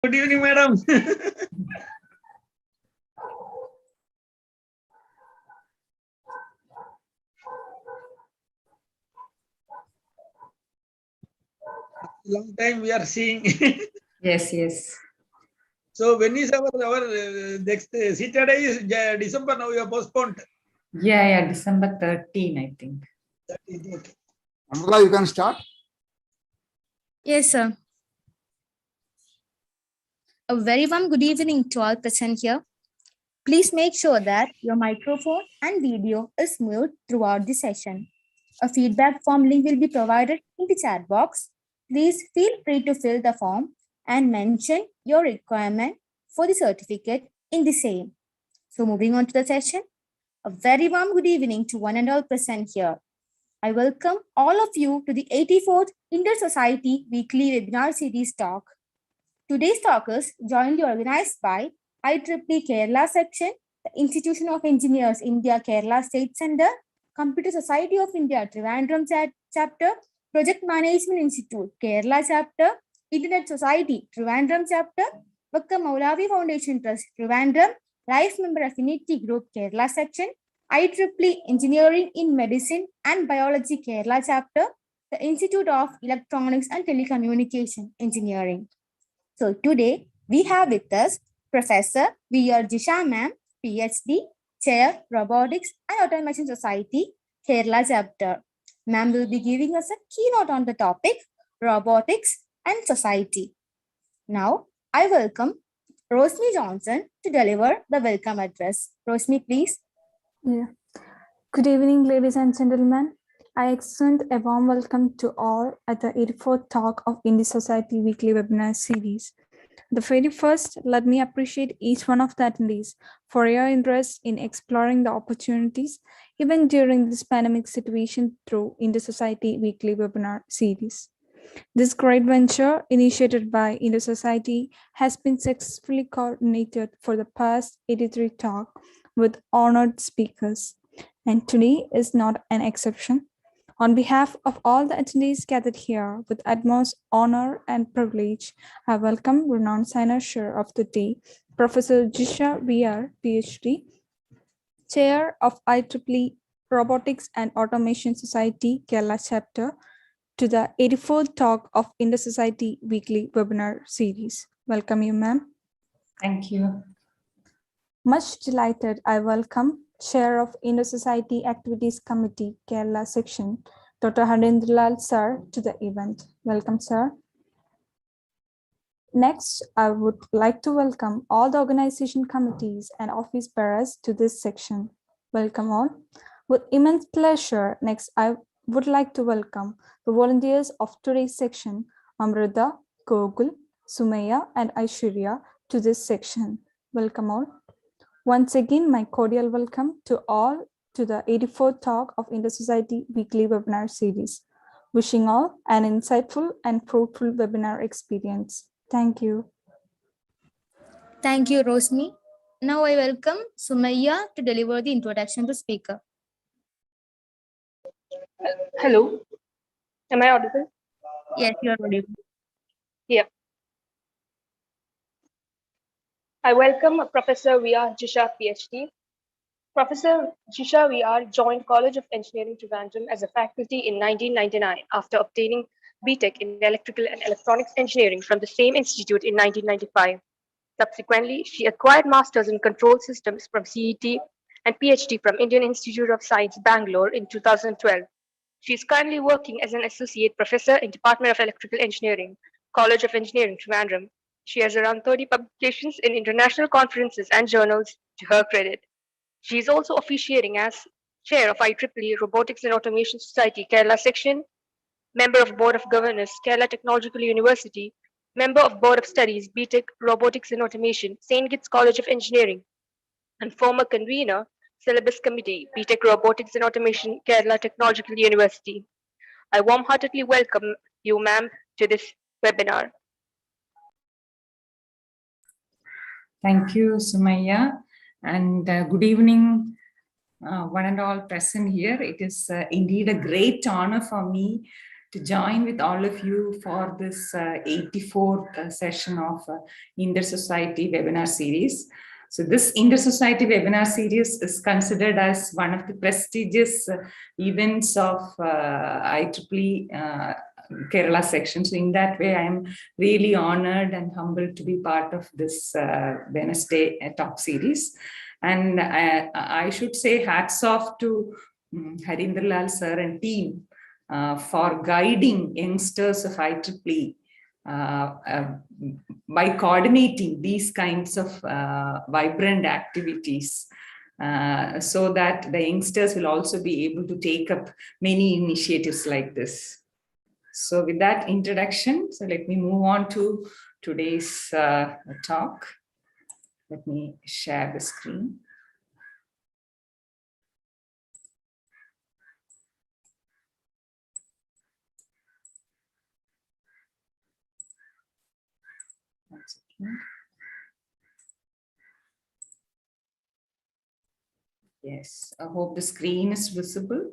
Good evening, madam. Long time we are seeing. Yes, yes. So when is our next Saturday is December, now we are postponed. Yeah, December 13, I think. That is okay. Amrita, you can start. Yes, sir. A very warm good evening to all present here. Please make sure that your microphone and video is mute throughout the session. A feedback form link will be provided in the chat box. Please feel free to fill the form and mention your requirement for the certificate in the same. So moving on to the session, a very warm good evening to one and all present here. I welcome all of you to the 84th Inter-Society Weekly Webinar Series talk. Today's talk is jointly organized by IEEE Kerala Section, the Institution of Engineers India Kerala State Center, Computer Society of India Trivandrum Chapter, Project Management Institute Kerala Chapter, Internet Society Trivandrum Chapter, Vakka Maulavi Foundation Trust Trivandrum, Life Member Affinity Group Kerala Section, IEEE Engineering in Medicine and Biology Kerala Chapter, the Institute of Electronics and Telecommunication Engineering. So today we have with us Professor V.R. Jisha Ma'am, PhD, Chair, Robotics and Automation Society, Kerala Chapter. Ma'am will be giving us a keynote on the topic, Robotics and Society. Now, I welcome Rosmi Johnson to deliver the welcome address. Rosmi, please. Yeah. Good evening, ladies and gentlemen. I extend a warm welcome to all at the 84th talk of Indie Society Weekly Webinar Series. The very first, let me appreciate each one of the attendees for your interest in exploring the opportunities even during this pandemic situation through Indie Society Weekly Webinar Series. This great venture, initiated by Indie Society, has been successfully coordinated for the past 83 talks with honored speakers, and today is not an exception. On behalf of all the attendees gathered here with utmost honor and privilege, I welcome renowned signature of the day, Professor Jisha VR, PhD, Chair of IEEE Robotics and Automation Society, Kerala Chapter, to the 84th talk of Indie Society Weekly Webinar Series. Welcome you, ma'am. Thank you. Much delighted, I welcome Chair of Indie Society Activities Committee, Kerala Section, Dr. Harendralal Sir, to the event. Welcome, sir. Next, I would like to welcome all the organization committees and office bearers to this section. Welcome all. With immense pleasure, next I would like to welcome the volunteers of today's section, Amrita, Gokul, Sumaya, and Aishwarya to this section. Welcome all. Once again, my cordial welcome to all to the 84th talk of Indie Society Weekly Webinar Series. Wishing all an insightful and fruitful webinar experience. Thank you. Thank you, Rosmi. Now I welcome Sumaya to deliver the introduction to speaker. Hello, am I audible? Yes, you are audible. Yeah. I welcome Professor V.R. Jisha, PhD. Professor Jisha V.R. joined College of Engineering Trivandrum as a faculty in 1999 after obtaining BTech in Electrical and Electronics Engineering from the same institute in 1995. Subsequently, she acquired Masters in Control Systems from CET and PhD from Indian Institute of Science, Bangalore in 2012. She is currently working as an associate professor in Department of Electrical Engineering, College of Engineering, Trivandrum. She has around 30 publications in international conferences and journals to her credit. She is also officiating as chair of IEEE Robotics and Automation Society, Kerala Section, member of Board of Governors, Kerala Technological University, member of Board of Studies, BTech Robotics and Automation, St. Kitts College of Engineering, and former convener, Syllabus Committee, BTech Robotics and Automation, Kerala Technological University. I warm-heartedly welcome you, ma'am, to this webinar. Thank you, Sumaya. And good evening, one and all present here. It is indeed a great honor for me to join with all of you for this 84th session of Inter-Society webinar series. So this Inter-Society webinar series is considered as one of the prestigious events of IEEE Kerala Section. So in that way, I am really honored and humbled to be part of this Wednesday talk series. And I should say hats off to Harinder Lal sir and team for guiding youngsters of IEEE by coordinating these kinds of vibrant activities so that the youngsters will also be able to take up many initiatives like this. So with that introduction, so let me move on to today's talk. Let me share the screen. Yes, I hope the screen is visible.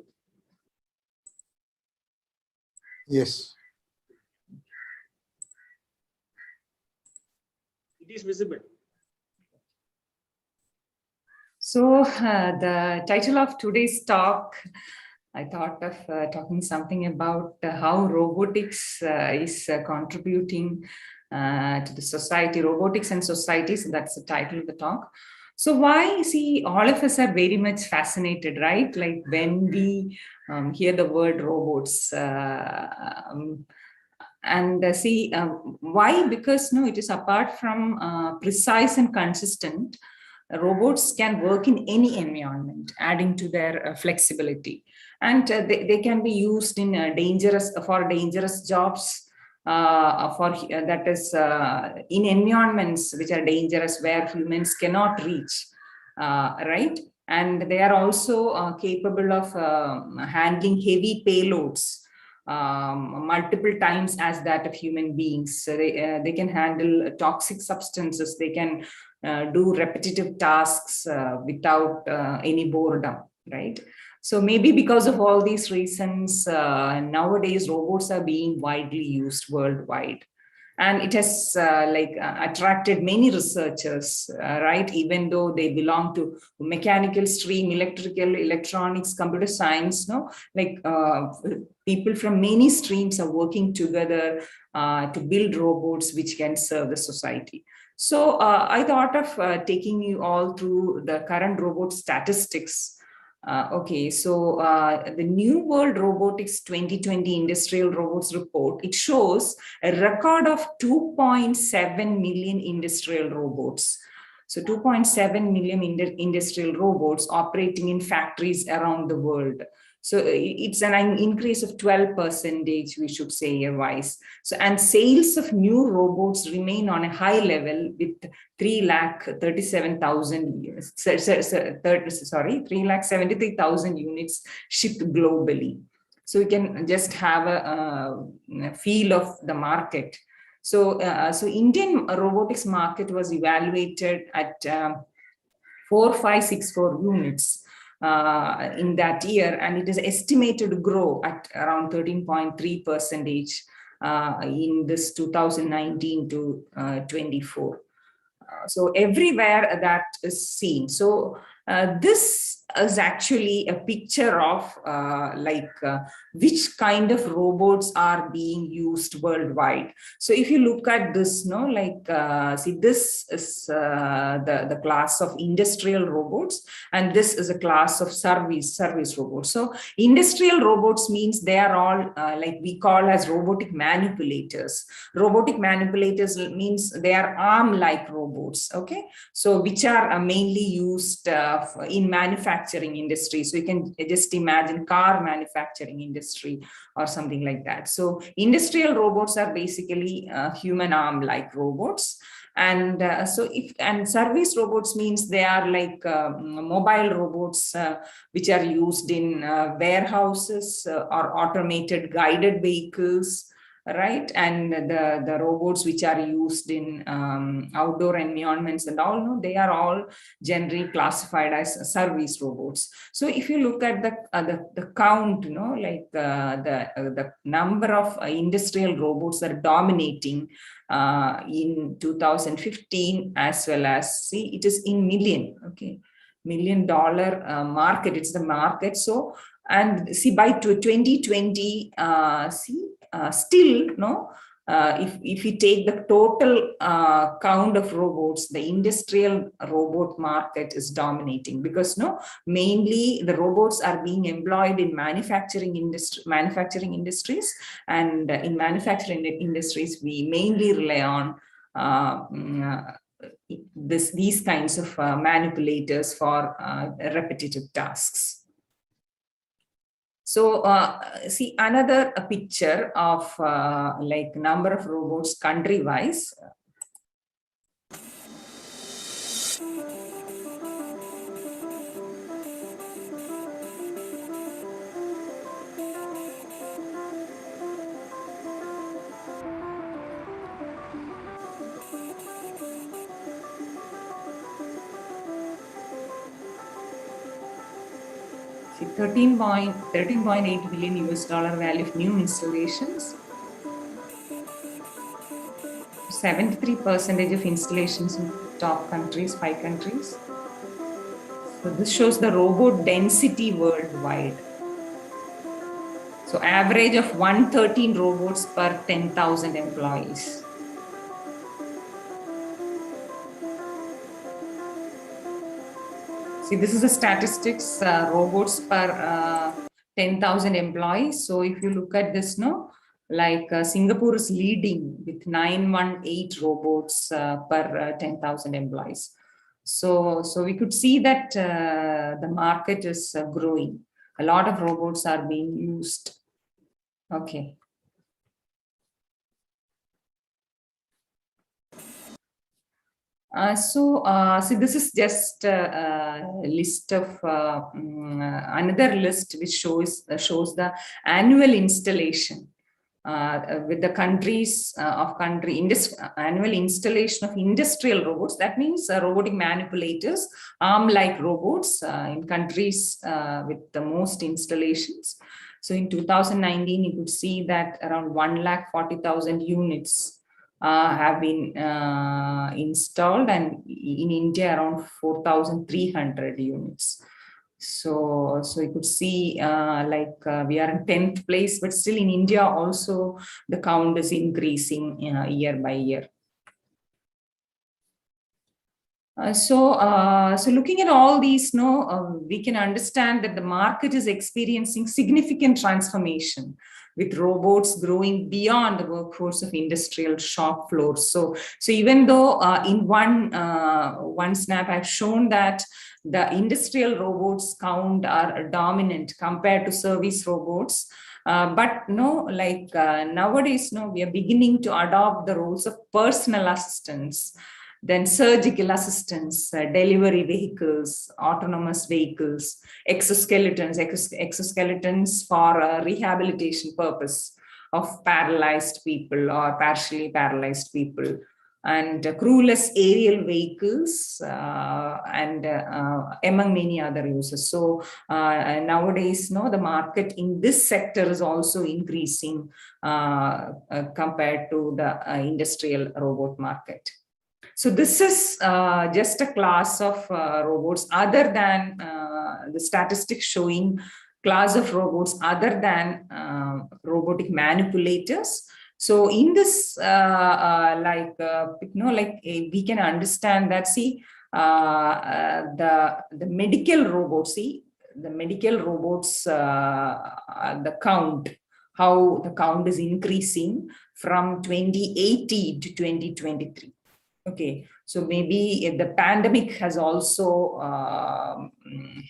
Yes. It is visible. So the title of today's talk, I thought of talking something about how robotics is contributing to the society, robotics and societies. That's the title of the talk. So why, see, all of us are very much fascinated, right? Like when we hear the word robots, why? Because no, it is apart from precise and consistent, robots can work in any environment, adding to their flexibility. And they can be used in dangerous jobs, that is in environments which are dangerous where humans cannot reach, right? And they are also capable of handling heavy payloads multiple times as that of human beings. So they can handle toxic substances. They can do repetitive tasks without any boredom, right? So maybe because of all these reasons, nowadays robots are being widely used worldwide. And it has attracted many researchers, right? Even though they belong to mechanical stream, electrical, electronics, computer science, no? People from many streams are working together to build robots which can serve the society. So I thought of taking you all through the current robot statistics. Okay, so the New World Robotics 2020 Industrial Robots Report, it shows a record of 2.7 million industrial robots. So 2.7 million industrial robots operating in factories around the world. So it's an increase of 12%, we should say, year-wise. So, and sales of new robots remain on a high level with 373,000 units shipped globally. So you can just have a feel of the market. So, Indian robotics market was evaluated at 4,564 units in that year, and it is estimated to grow at around 13.3% in this 2019 to 24. So everywhere that is seen. So this is actually a picture of which kind of robots are being used worldwide. So if you look at this, see, this is the class of industrial robots, and this is a class of service robots. So industrial robots means they are all we call as robotic manipulators. Robotic manipulators means they are arm-like robots, okay? So which are mainly used in manufacturing industry. So you can just imagine car manufacturing industry or something like that. So industrial robots are basically human arm-like robots. And service robots means they are like mobile robots which are used in warehouses or automated guided vehicles, right? And the robots which are used in outdoor environments and all, no, they are all generally classified as service robots. So if you look at the count, you know, like the number of industrial robots that are dominating in 2015, as well as, see, it is in million, okay, $1 million market, it's the market. So, and see, by 2020, still, no, if you take the total count of robots, the industrial robot market is dominating, because no, mainly the robots are being employed in manufacturing industries, and in manufacturing industries we mainly rely on these kinds of manipulators for repetitive tasks. So see another picture of like number of robots country-wise. See, 13.8 billion US dollar value of new installations. 73% of installations in top countries, 5 countries. So this shows the robot density worldwide. So average of 113 robots per 10,000 employees. See, this is the statistics, robots per 10,000 employees. So if you look at this, no, like Singapore is leading with 918 robots per 10,000 employees. So we could see that the market is growing. A lot of robots are being used. Okay. So this is just a list of another list which shows the annual installation with the countries annual installation of industrial robots. That means robotic manipulators, arm-like robots in countries with the most installations. So in 2019, you could see that around 140,000 units have been installed, and in India around 4,300 units. So you could see we are in 10th place, but still in India also the count is increasing year by year. So looking at all these, we can understand that the market is experiencing significant transformation, with robots growing beyond the workforce of industrial shop floors. So even though in one snap I've shown that the industrial robots count are dominant compared to service robots, but nowadays, we are beginning to adopt the roles of personal assistants, then surgical assistants, delivery vehicles, autonomous vehicles, exoskeletons for rehabilitation purpose of paralyzed people or partially paralyzed people, and crewless aerial vehicles, and among many other uses. So nowadays, the market in this sector is also increasing compared to the industrial robot market. So this is just a class of robots other than the statistics showing class of robots other than robotic manipulators. So in this, we can understand that, see, the medical robots, the count, how the count is increasing from 2018 to 2023. Okay, so maybe the pandemic has also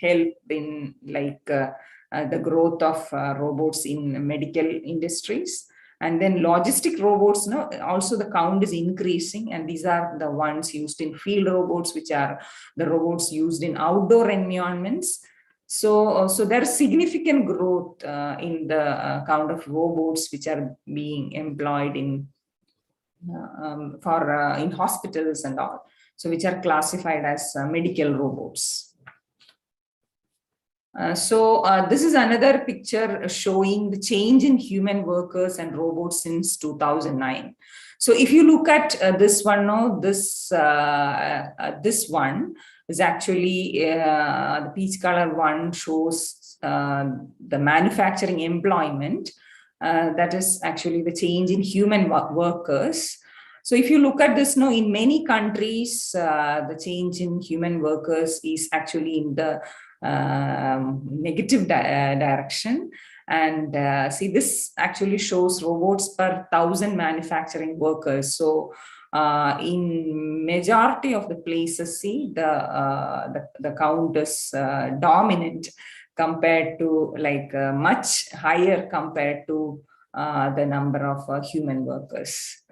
helped in the growth of robots in medical industries. And then logistic robots, also the count is increasing, and these are the ones used in field robots, which are the robots used in outdoor environments. So there's significant growth in the count of robots which are being employed in in hospitals and all. So which are classified as medical robots. This is another picture showing the change in human workers and robots since 2009. So if you look at this one, no, this one is actually the peach color one shows the manufacturing employment. That is actually the change in human workers. So if you look at this, no, in many countries, the change in human workers is actually in the negative direction. And see, this actually shows robots per 1,000 manufacturing workers. So in majority of the places, see, the count is dominant compared to like much higher compared to the number of human workers.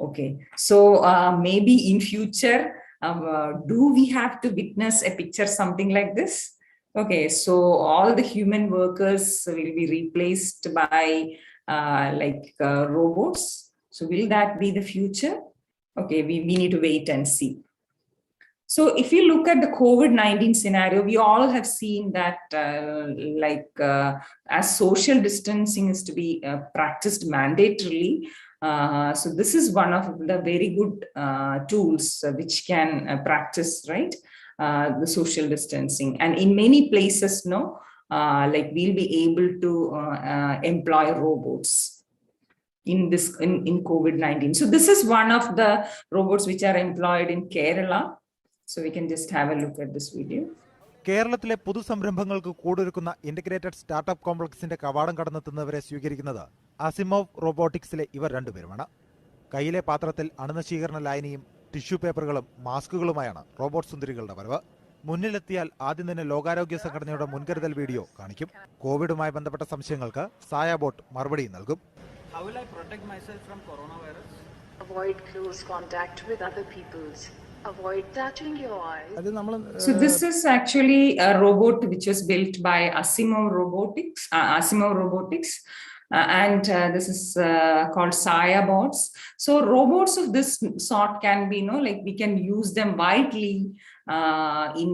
Okay, so maybe in future, do we have to witness a picture something like this? Okay, so all the human workers will be replaced by robots. So will that be the future? Okay, we need to wait and see. So if you look at the COVID-19 scenario, we all have seen that as social distancing is to be practiced mandatorily, so this is one of the very good tools which can practice, right, the social distancing. And in many places, no, we'll be able to employ robots in COVID-19. So this is one of the robots which are employed in Kerala. So we can just have a look at this video. കേരളത്തിലെ പുതുസംരംഭങ്ങൾക്ക് കൂടൊരുക്കുന്ന integrated startup കോംപ്ലക്സിന്റെ കവാടം കടന്നെത്തുന്നവരെ സ്വീകരിക്കുന്നത് Asimov റോബോട്ടിക്സിലെ ഇവർ രണ്ടുപേരുമാണ്. കയ്യിലെ പാത്രത്തിൽ അണുനശീകരണ ലായനിയും tissue പേപ്പറുകളും മാസ്കുകളുമായാണ് robot സുന്ദരികളുടെ വരവ്. മുന്നിലെത്തിയാൽ ആദ്യം തന്നെ ലോകാരോഗ്യ സംഘടനയുടെ മുൻകരുതൽ വീഡിയോ കാണിക്കും. കോവിഡുമായി ബന്ധപ്പെട്ട സംശയങ്ങൾക്ക് സായാബോട്ട് മറുപടി നൽകും. How will I protect myself from coronavirus? Avoid close contact with other people's. Avoid touching your eyes. So this is actually a robot which was built by Asimov Robotics. And this is called Saya bots. So robots of this sort can be, we can use them widely in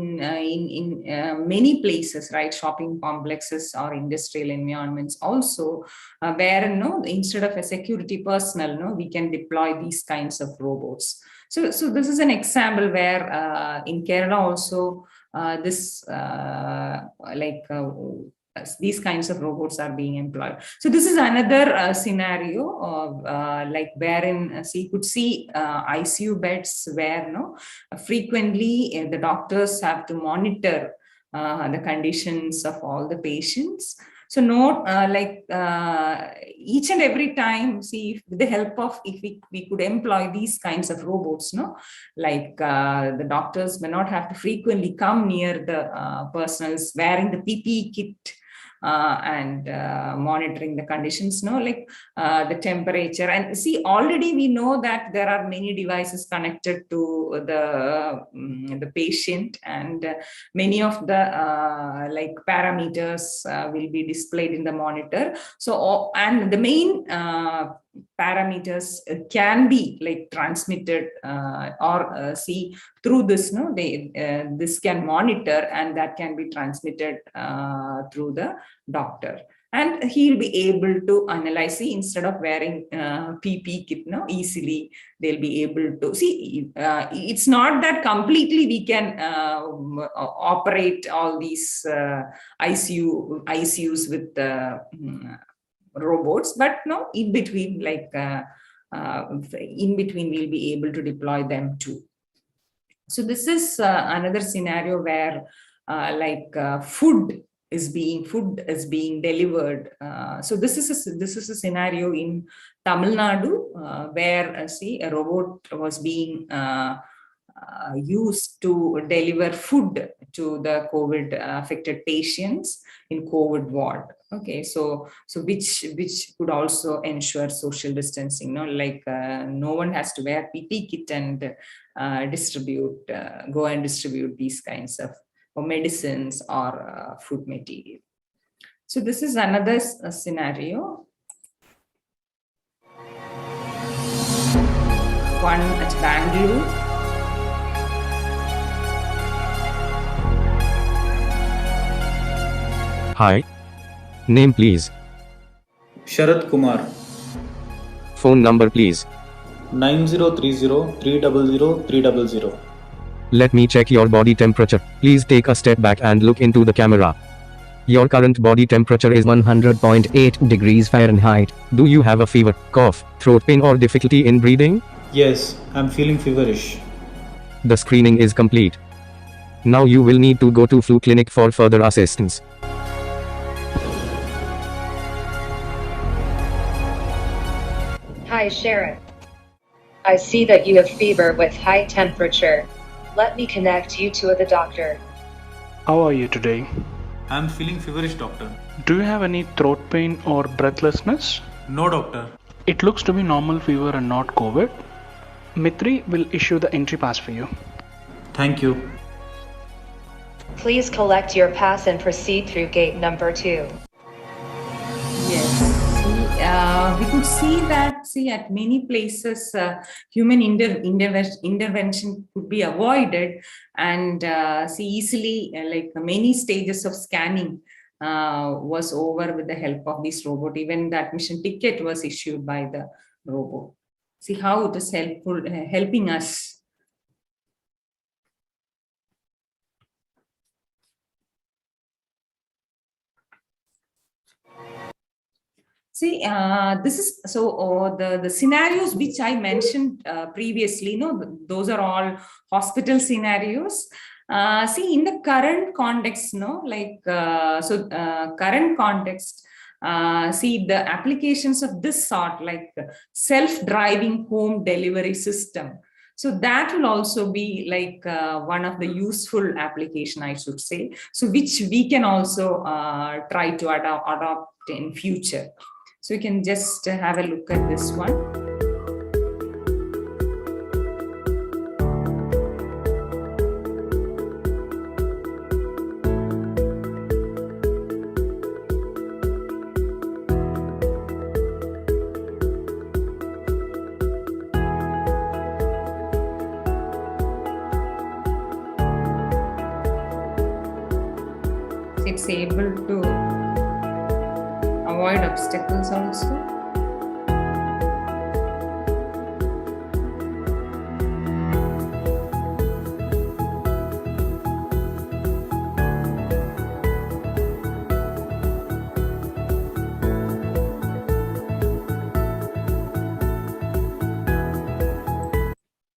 many places, right? Shopping complexes or industrial environments also, where instead of a security personnel, we can deploy these kinds of robots. So this is an example where in Kerala also these kinds of robots are being employed. So this is another scenario of wherein you could see ICU beds where frequently the doctors have to monitor the conditions of all the patients. So each and every time, see, with the help of, if we could employ these kinds of robots, the doctors may not have to frequently come near the persons wearing the PPE kit and monitoring the conditions, the temperature. And see, already we know that there are many devices connected to the patient, and many of the parameters will be displayed in the monitor. So, and the main parameters can be transmitted or see through this. This can monitor, and that can be transmitted through the doctor, and he'll be able to analyze. See, instead of wearing PPE kit, easily they'll be able to see. It's not that completely we can operate all these ICUs with robots, but in between, we'll be able to deploy them too. So this is another scenario where food is being delivered. So this is a scenario in Tamil Nadu where a robot was being used to deliver food to the COVID affected patients in COVID ward. Okay, so which could also ensure social distancing. No one has to wear PPE kit and go and distribute these kinds of or medicines or food material. So this is another scenario. One at Bangalore. Hi. Name please. Sharat Kumar. Phone number please. 9030-300-300. Let me check your body temperature. Please take a step back and look into the camera. Your current body temperature is 100.8 degrees Fahrenheit. Do you have a fever, cough, throat pain or difficulty in breathing? Yes, I'm feeling feverish. The screening is complete. Now you will need to go to flu clinic for further assistance. Hi, Sharon. I see that you have fever with high temperature. Let me connect you to the doctor. How are you today? I'm feeling feverish, doctor. Do you have any throat pain or breathlessness? No, doctor. It looks to be normal fever and not COVID. Mitri will issue the entry pass for you. Thank you. Please collect your pass and proceed through gate number 2. Yes, we could see that, at many places, human intervention could be avoided, and easily, like many stages of scanning was over with the help of this robot. Even the admission ticket was issued by the robot. See how it is helping us. See, this is the scenarios which I mentioned previously. Those are all hospital scenarios. In the current context, current context. The applications of this sort, like self-driving home delivery system. So that will also be like one of the useful application, I should say. So which we can also try to adopt in future. So you can just have a look at this one. It's able to avoid obstacles also.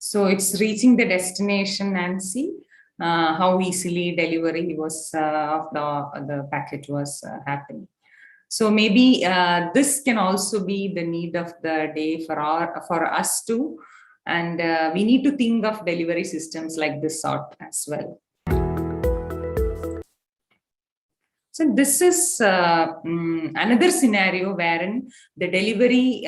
So it's reaching the destination, and see how easily delivery was of the package was happening. So maybe this can also be the need of the day for us too, and we need to think of delivery systems like this sort as well. So this is another scenario wherein the delivery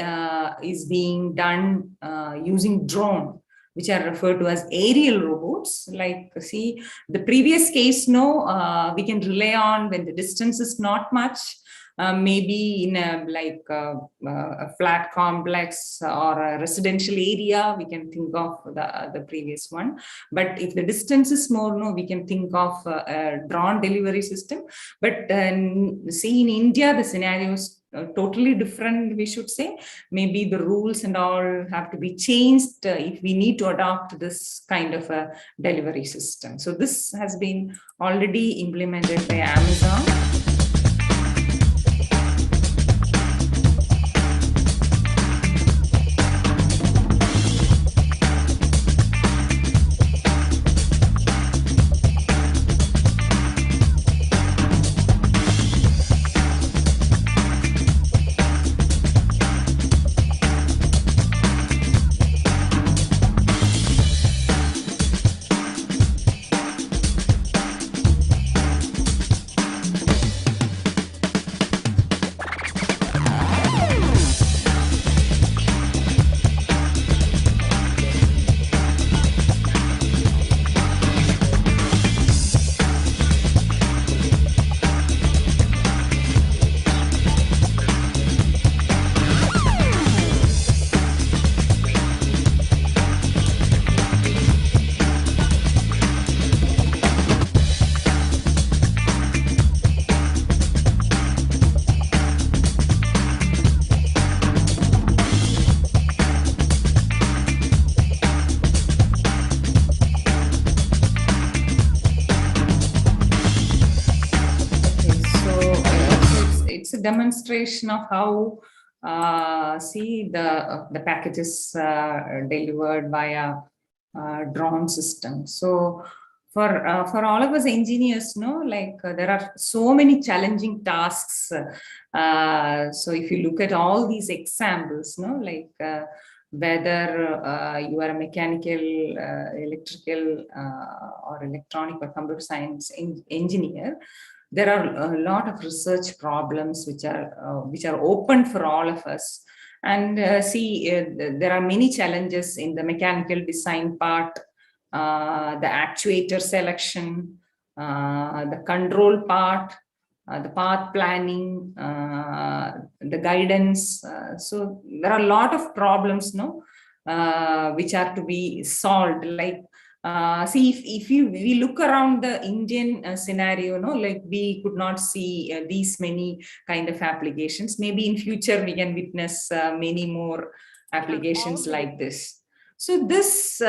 is being done using drone, which are referred to as aerial robots. Like, see, the previous case, we can rely on when the distance is not much. Maybe in a flat complex or a residential area, we can think of the previous one. But if the distance is more, we can think of a drone delivery system. But see, in India, the scenario is totally different, we should say. Maybe the rules and all have to be changed if we need to adopt this kind of a delivery system. So this has been already implemented by Amazon. a demonstration of how the packages delivered via drone system. So for all of us engineers, there are so many challenging tasks. So if you look at all these examples, whether you are a mechanical, electrical, or electronic or computer science engineer, there are a lot of research problems which are open for all of us. And there are many challenges in the mechanical design part, the actuator selection, the control part, the path planning, the guidance. So there are a lot of problems, which are to be solved. Like, if we look around the Indian scenario, we could not see these many kind of applications. Maybe in future we can witness many more applications like this. So this is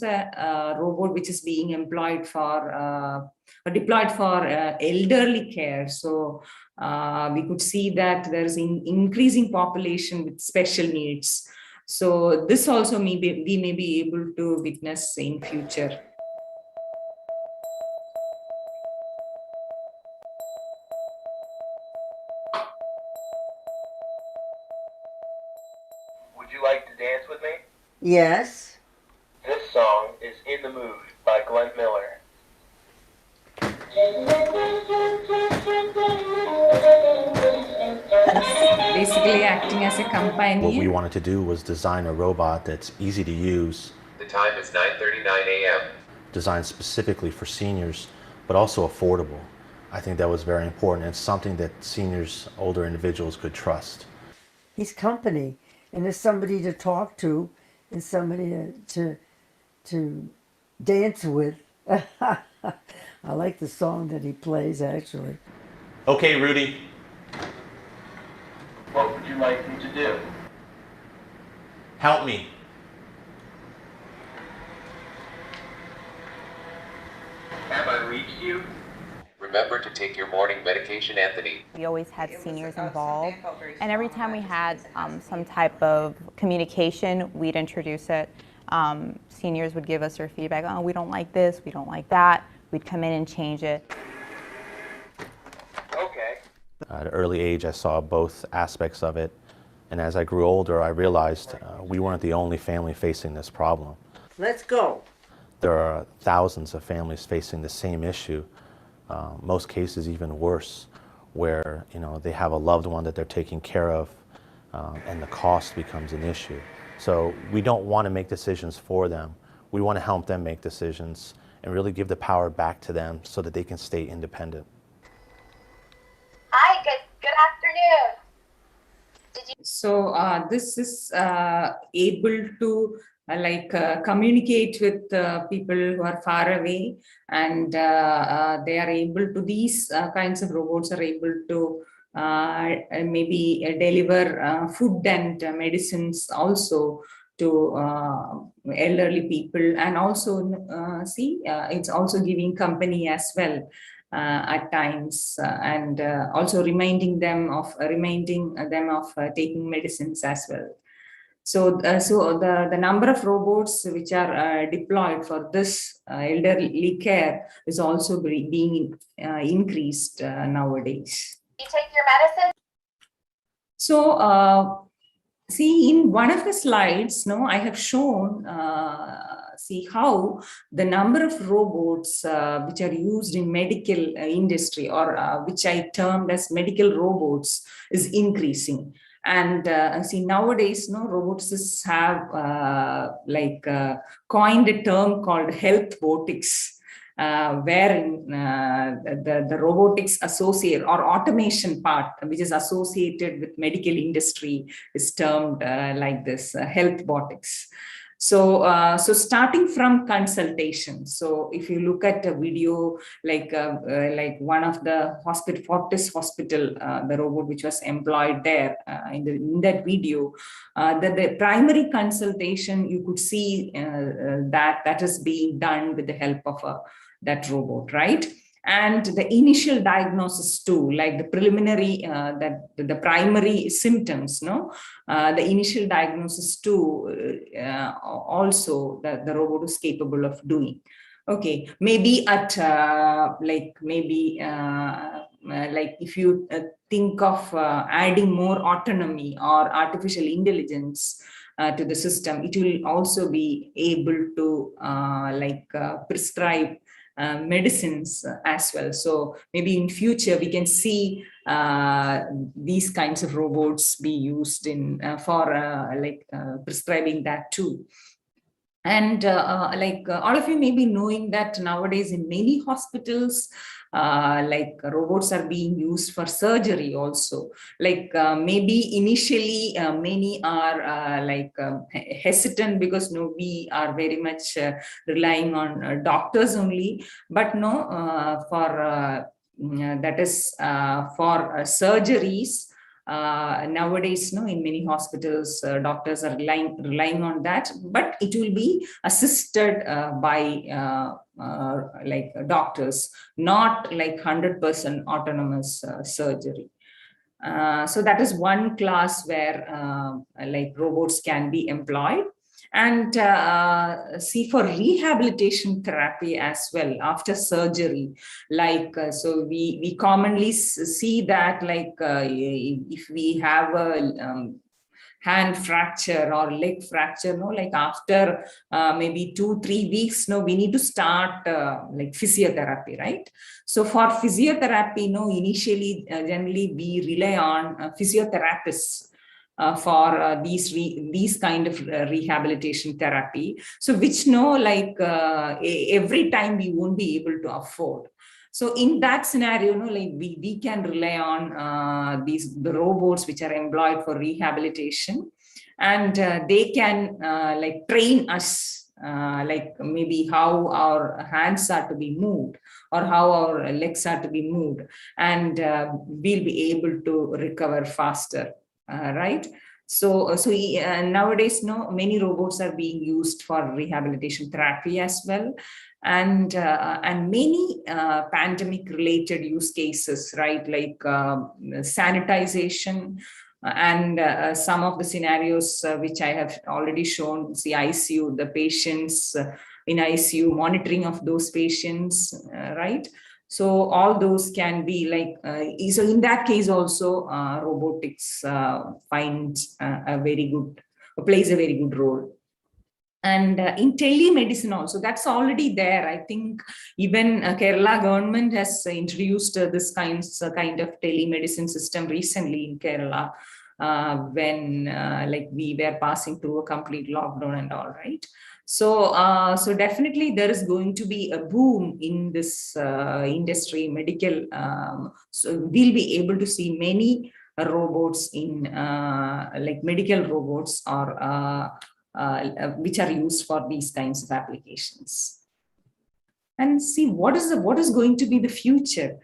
a robot which is being employed for deployed for elderly care. So we could see that there is an increasing population with special needs. So this also we may be able to witness in future. Would you like to dance with me? Yes. This song is In the Mood by Glenn Miller. Basically acting as a companion. What we wanted to do was design a robot that's easy to use. The time is 9:39 a.m. Designed specifically for seniors, but also affordable. I think that was very important. It's something that seniors, older individuals could trust. He's company, and there's somebody to talk to, and somebody to dance with. I like the song that he plays, actually. Okay, Rudy. What would you like me to do? Help me. Have I reached you? Remember to take your morning medication, Anthony. We always had seniors involved, and every time we had some type of communication, we'd introduce it. Seniors would give us their feedback. Oh, we don't like this, we don't like that. We'd come in and change it. Okay. At an early age, I saw both aspects of it, and as I grew older, I realized we weren't the only family facing this problem. Let's go. There are thousands of families facing the same issue, most cases even worse, where they have a loved one that they're taking care of, and the cost becomes an issue. So we don't want to make decisions for them. We want to help them make decisions and really give the power back to them so that they can stay independent. Hi, good afternoon. So this is able to communicate with people who are far away, and they are able to, these kinds of robots are able to maybe deliver food and medicines also to elderly people, and also it's also giving company as well at times, and also reminding them of taking medicines as well. So the number of robots which are deployed for this elderly care is also being increased nowadays. You take your medicine? So in one of the slides, I have shown how the number of robots which are used in medical industry, or which I termed as medical robots, is increasing. And nowadays, roboticists have coined a term called health robotics, wherein the robotics associate or automation part, which is associated with medical industry, is termed like this, health robotics. So starting from consultation. So if you look at a video like one of the Fortis Hospital, the robot which was employed there in that video, the primary consultation, you could see that is being done with the help of that robot, right? and the initial diagnosis too, like the preliminary, the primary symptoms, no, the initial diagnosis too, also the robot is capable of doing. Okay, maybe at like if you think of adding more autonomy or artificial intelligence to the system, it will also be able to prescribe medicines as well. So maybe in future we can see these kinds of robots be used in for prescribing that too. And all of you may be knowing that nowadays in many hospitals, robots are being used for surgery also. Maybe initially many are hesitant because we are very much relying on doctors only, but no, that is for surgeries. Nowadays, in many hospitals, doctors are relying on that, but it will be assisted by doctors, not like 100% autonomous surgery. So that is one class where robots can be employed. And see, for rehabilitation therapy as well after surgery, so we commonly see that if we have a hand fracture or leg fracture, after maybe 2-3 weeks, we need to start physiotherapy, right? So for physiotherapy, initially generally we rely on physiotherapists for these kind of rehabilitation therapy. So which every time we won't be able to afford. So in that scenario, we can rely on the robots which are employed for rehabilitation, and they can train us maybe how our hands are to be moved or how our legs are to be moved, and we'll be able to recover faster. Right. So nowadays, many robots are being used for rehabilitation therapy as well, and many pandemic-related use cases, right, like sanitization, and some of the scenarios which I have already shown. See, ICU, the patients in ICU, monitoring of those patients, right? So all those can be so in that case also robotics plays a very good role. And in telemedicine also, that's already there. I think even Kerala government has introduced this kind of telemedicine system recently in Kerala when we were passing through a complete lockdown and all, right? So definitely there is going to be a boom in this industry, medical. So we'll be able to see many robots in medical robots or which are used for these kinds of applications. And see, what is going to be the future?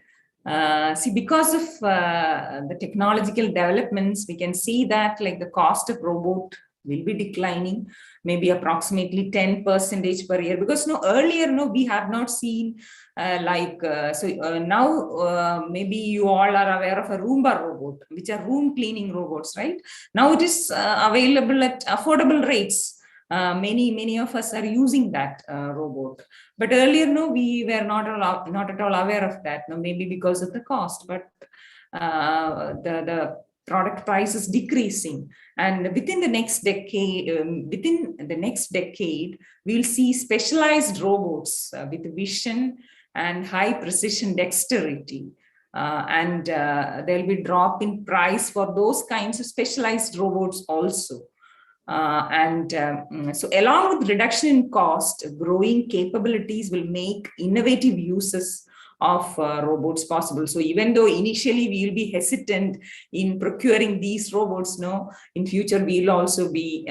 See, because of the technological developments, we can see that the cost of robot will be declining, maybe approximately 10% per year. Because earlier, we have not seen now maybe you all are aware of a Roomba robot, which are room cleaning robots, right? Now it is available at affordable rates. Many of us are using that robot, but earlier, we were not at all aware of that. Maybe because of the cost, but the product price is decreasing, and within the next decade, we'll see specialized robots with vision and high precision dexterity, and there'll be drop in price for those kinds of specialized robots also. So along with reduction in cost, growing capabilities will make innovative uses of robots possible. So even though initially we will be hesitant in procuring these robots, in future we'll also be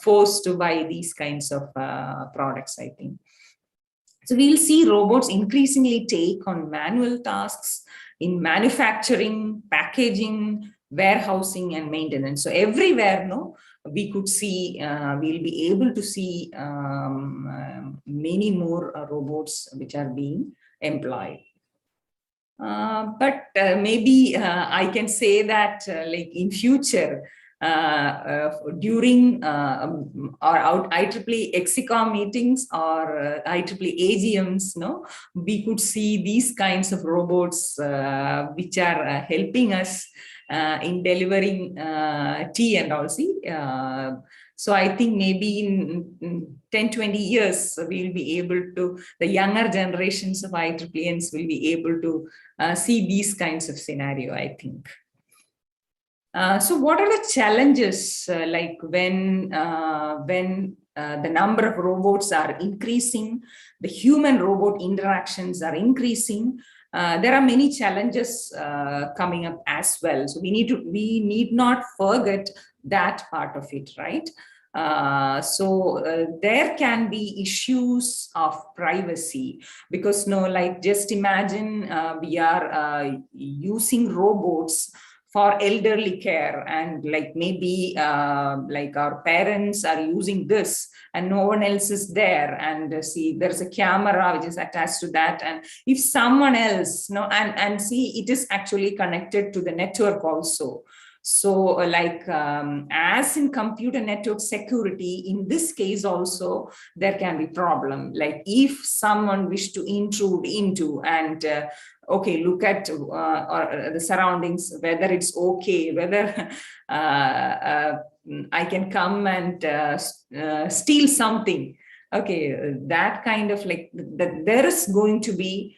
forced to buy these kinds of products, I think. So we'll see robots increasingly take on manual tasks in manufacturing, packaging, warehousing, and maintenance. So everywhere, we could see, we'll be able to see many more robots which are being employed. But maybe I can say that like in future, during our IEEE EXICOM meetings or IEEE AGMs, we could see these kinds of robots which are helping us in delivering tea and all. So I think maybe in 10-20 years, we'll be able to, the younger generations of IEEEans will be able to see these kinds of scenario, I think. So what are the challenges like when the number of robots are increasing, the human-robot interactions are increasing? There are many challenges coming up as well. So we need not forget that part of it, right? There can be issues of privacy because like just imagine we are using robots for elderly care, and like maybe like our parents are using this and no one else is there, and see there's a camera which is attached to that, and if someone else and see it is actually connected to the network also. So like as in computer network security, in this case also there can be problem, like if someone wish to intrude into and okay, look at the surroundings, whether it's okay, whether I can come and steal something. Okay, that kind of like there is going to be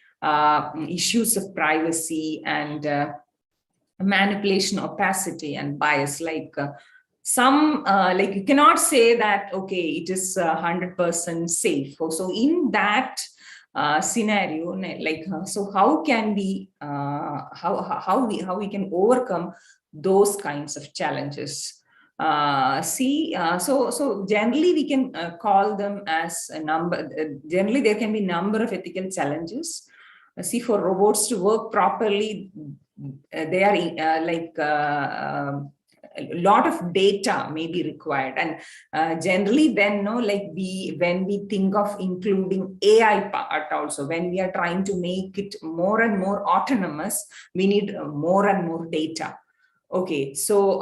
issues of privacy and manipulation, opacity, and bias. Like some like you cannot say that okay, it is 100% safe. So in that scenario, like so how can we how we can overcome those kinds of challenges? So generally we can call them as a number. Generally there can be number of ethical challenges. See, for robots to work properly, they are like a lot of data may be required, and generally then like when we think of including AI part also, when we are trying to make it more and more autonomous, we need more and more data. Okay, so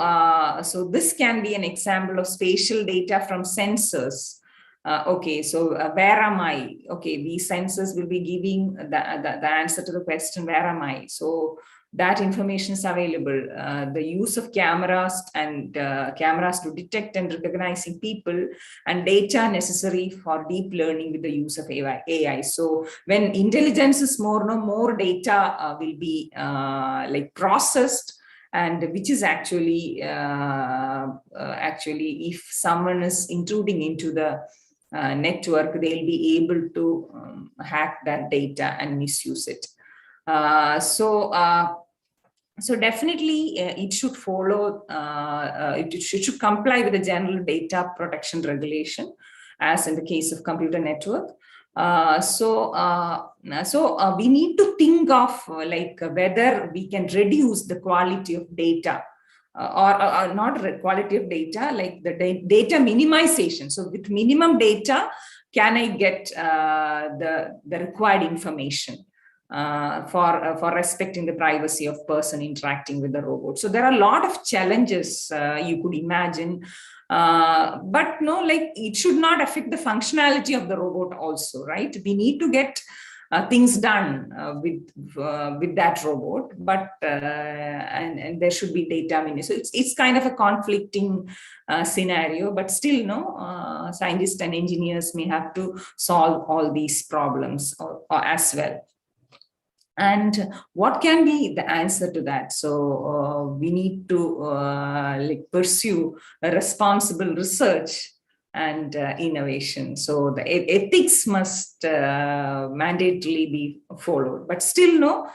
so this can be an example of spatial data from sensors. Okay, so where am I? Okay, these sensors will be giving the answer to the question, where am I? So that information is available. The use of cameras and cameras to detect and recognizing people, and data necessary for deep learning with the use of AI. So when intelligence is more data will be like processed, and which is actually actually if someone is intruding into the network, they'll be able to hack that data and misuse it. So definitely it should follow, it should comply with the general data protection regulation, as in the case of computer network. So we need to think of like whether we can reduce the quality of data or not quality of data, like the data minimization. So with minimum data, can I get the required information for respecting the privacy of person interacting with the robot? So there are a lot of challenges you could imagine, but no, like it should not affect the functionality of the robot also, right? We need to get things done with that robot, but and there should be data minimum. So it's kind of a conflicting scenario, but still scientists and engineers may have to solve all these problems or as well. And what can be the answer to that? So we need to like pursue a responsible research and innovation. So the ethics must mandatorily be followed. But still,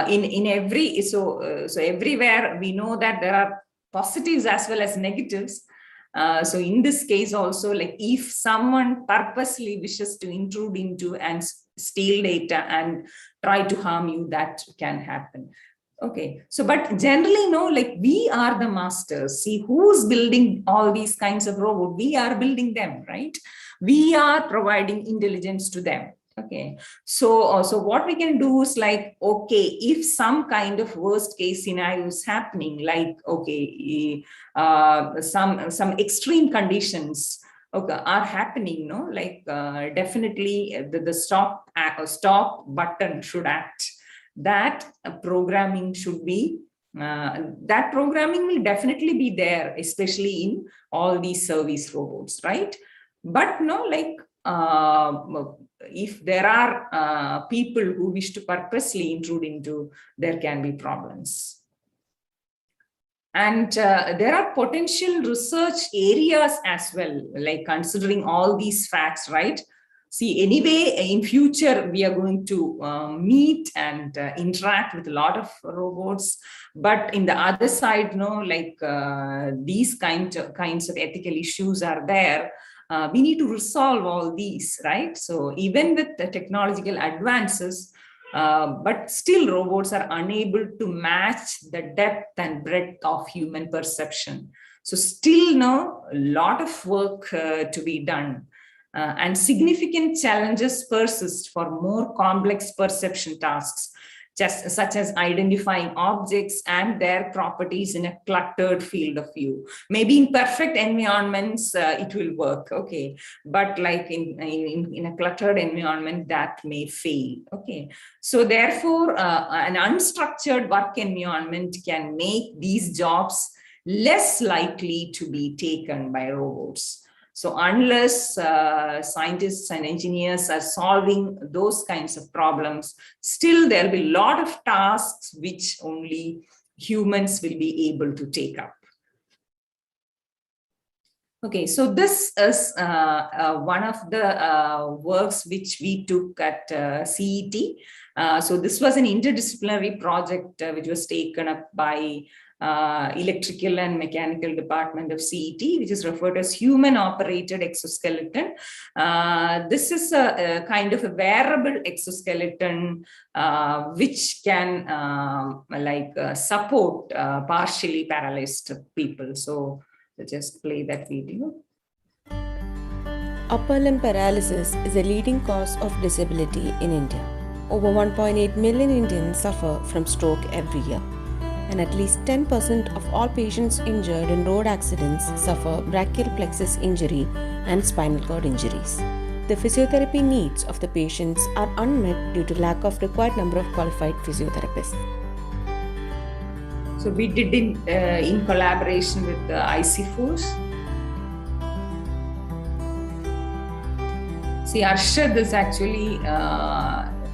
in every so everywhere we know that there are positives as well as negatives. So in this case also, like if someone purposely wishes to intrude into and steal data and try to harm you, that can happen. Okay, so but generally, like we are the masters. See, who's building all these kinds of robots? We are building them, right? We are providing intelligence to them. Okay, so what we can do is like, okay, if some kind of worst case scenario is happening, like, okay, some extreme conditions, okay, are happening, no, like definitely the stop button should act. That programming should be, that programming will definitely be there, especially in all these service robots, right? But no, like if there are people who wish to purposely intrude into, there can be problems. And there are potential research areas as well, like considering all these facts, right? See, anyway, in future, we are going to meet and interact with a lot of robots. But in the other side, no, like these kinds of ethical issues are there. We need to resolve all these, right? So even with the technological advances, but still robots are unable to match the depth and breadth of human perception. So still, no, a lot of work to be done. And significant challenges persist for more complex perception tasks, such as identifying objects and their properties in a cluttered field of view. Maybe in perfect environments, it will work, okay. But like in a cluttered environment, that may fail, okay. So therefore, an unstructured work environment can make these jobs less likely to be taken by robots. So unless scientists and engineers are solving those kinds of problems, still there'll be a lot of tasks which only humans will be able to take up. Okay, so this is one of the works which we took at CET. So this was an interdisciplinary project which was taken up by electrical and mechanical department of CET, which is referred as human operated exoskeleton. This is a kind of a wearable exoskeleton which can support partially paralyzed people. So just play that video. Upper limb paralysis is a leading cause of disability in India. Over 1.8 million Indians suffer from stroke every year, and at least 10% of all patients injured in road accidents suffer brachial plexus injury and spinal cord injuries. The physiotherapy needs of the patients are unmet due to lack of required number of qualified physiotherapists. So we did it in collaboration with the IC Force. See, Arshad is actually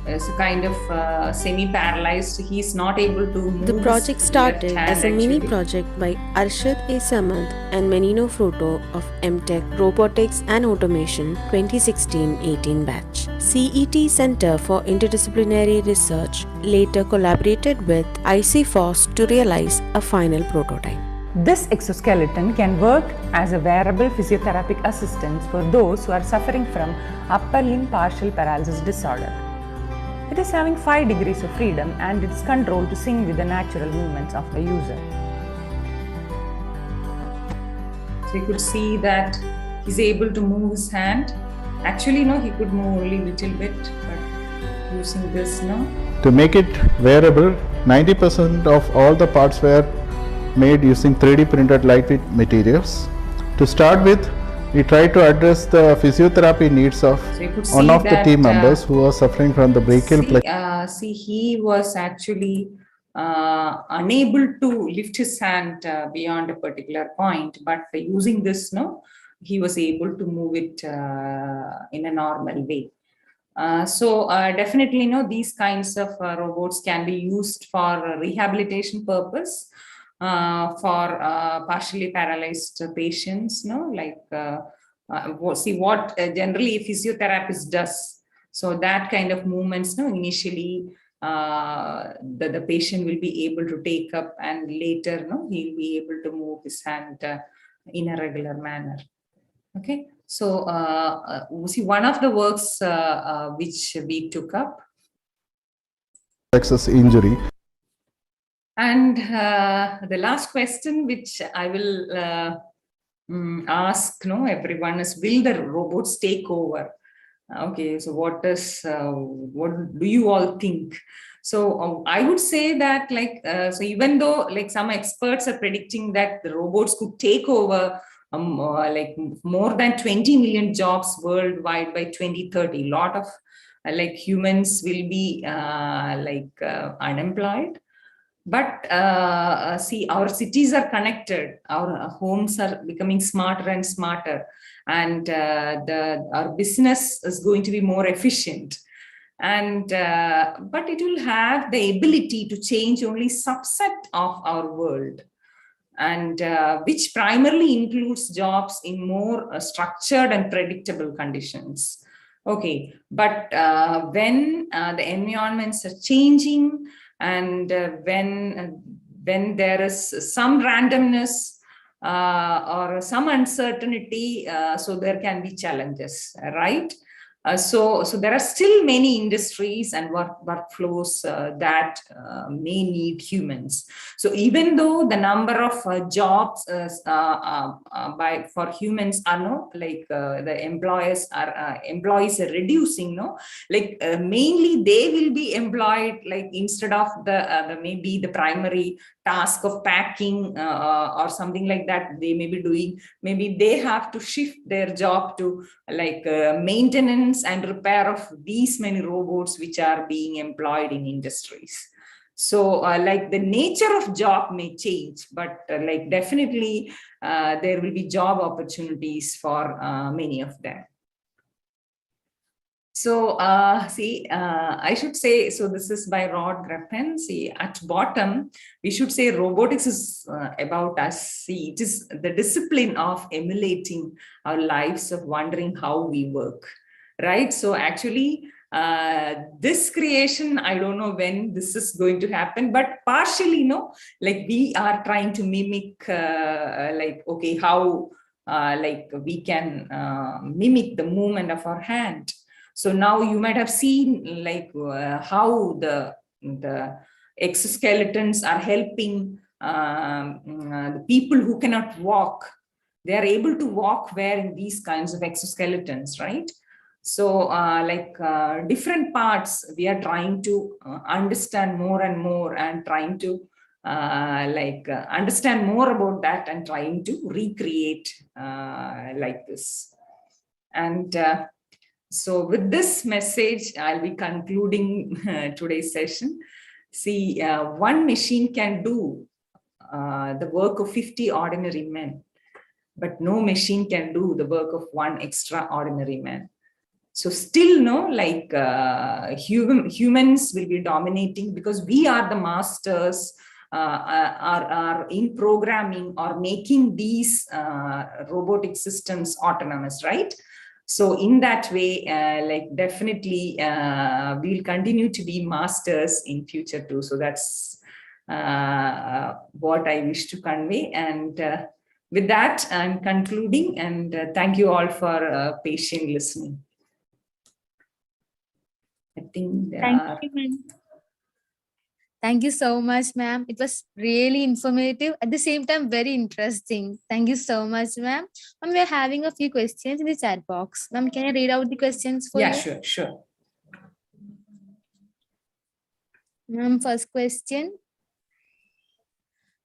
is a kind of semi-paralyzed. He's not able to move. The project started as a mini project by Arshad A. Samad and Menino Fruto of MTech Robotics and Automation 2016-18 batch. CET Center for Interdisciplinary Research later collaborated with IC Force to realize a final prototype. This exoskeleton can work as a wearable physiotherapeutic assistant for those who are suffering from upper limb partial paralysis disorder. It is having 5 degrees of freedom and it is controlled to sync with the natural movements of the user. So you could see that he's able to move his hand. Actually, no, he could move only a little bit, but using this, no. To make it wearable, 90% of all the parts were made using 3D printed lightweight materials. To start with, we tried to address the physiotherapy needs of one of the team members who was suffering from the brachial plexus. See, he was actually unable to lift his hand beyond a particular point, but using this, no, he was able to move it in a normal way. So definitely, no, these kinds of robots can be used for rehabilitation purpose. For partially paralyzed patients, no, like see what generally a physiotherapist does. So that kind of movements, no, initially the patient will be able to take up, and later, no, he'll be able to move his hand in a regular manner. Okay, so see one of the works which we took up. Plexus injury. And the last question, which I will ask everyone, is: will the robots take over? Okay, so what do you all think? So I would say that so even though like some experts are predicting that the robots could take over like more than 20 million jobs worldwide by 2030, a lot of like humans will be unemployed. But see, our cities are connected, our homes are becoming smarter and smarter, and our business is going to be more efficient. And but it will have the ability to change only subset of our world, and which primarily includes jobs in more structured and predictable conditions. Okay, but when the environments are changing, and when there is some randomness or some uncertainty, so there can be challenges, right? So there are still many industries and workflows that may need humans. So even though the number of jobs for humans are the employees are reducing, mainly they will be employed instead of the maybe the primary task of packing or something like that they may be doing. Maybe they have to shift their job to maintenance and repair of these many robots which are being employed in industries. So the nature of job may change, but definitely there will be job opportunities for many of them. So I should say, so this is by Rod Griffin. See, at bottom, we should say robotics is about us. See, it is the discipline of emulating our lives, of wondering how we work, right? So actually, this creation, I don't know when this is going to happen, but partially, we are trying to mimic, okay, how we can mimic the movement of our hand. So now you might have seen how the exoskeletons are helping the people who cannot walk. They are able to walk wearing these kinds of exoskeletons, right? So different parts we are trying to understand more and more, and trying to understand more about that, and trying to recreate like this. And so with this message, I'll be concluding today's session. See, one machine can do the work of 50 ordinary men, but no machine can do the work of one extraordinary man. So still, humans will be dominating, because we are the masters are in programming or making these robotic systems autonomous, right? So in that way, definitely we'll continue to be masters in future too. So that's what I wish to convey. And with that, I'm concluding, and thank you all for patient listening. I think Thank you, ma'am. Thank you so much, ma'am. It was really informative, at the same time very interesting. Thank you so much, ma'am. Ma'am, we're having a few questions in the chat box. Ma'am, can I read out the questions for you? Yeah, sure. Ma'am, first question.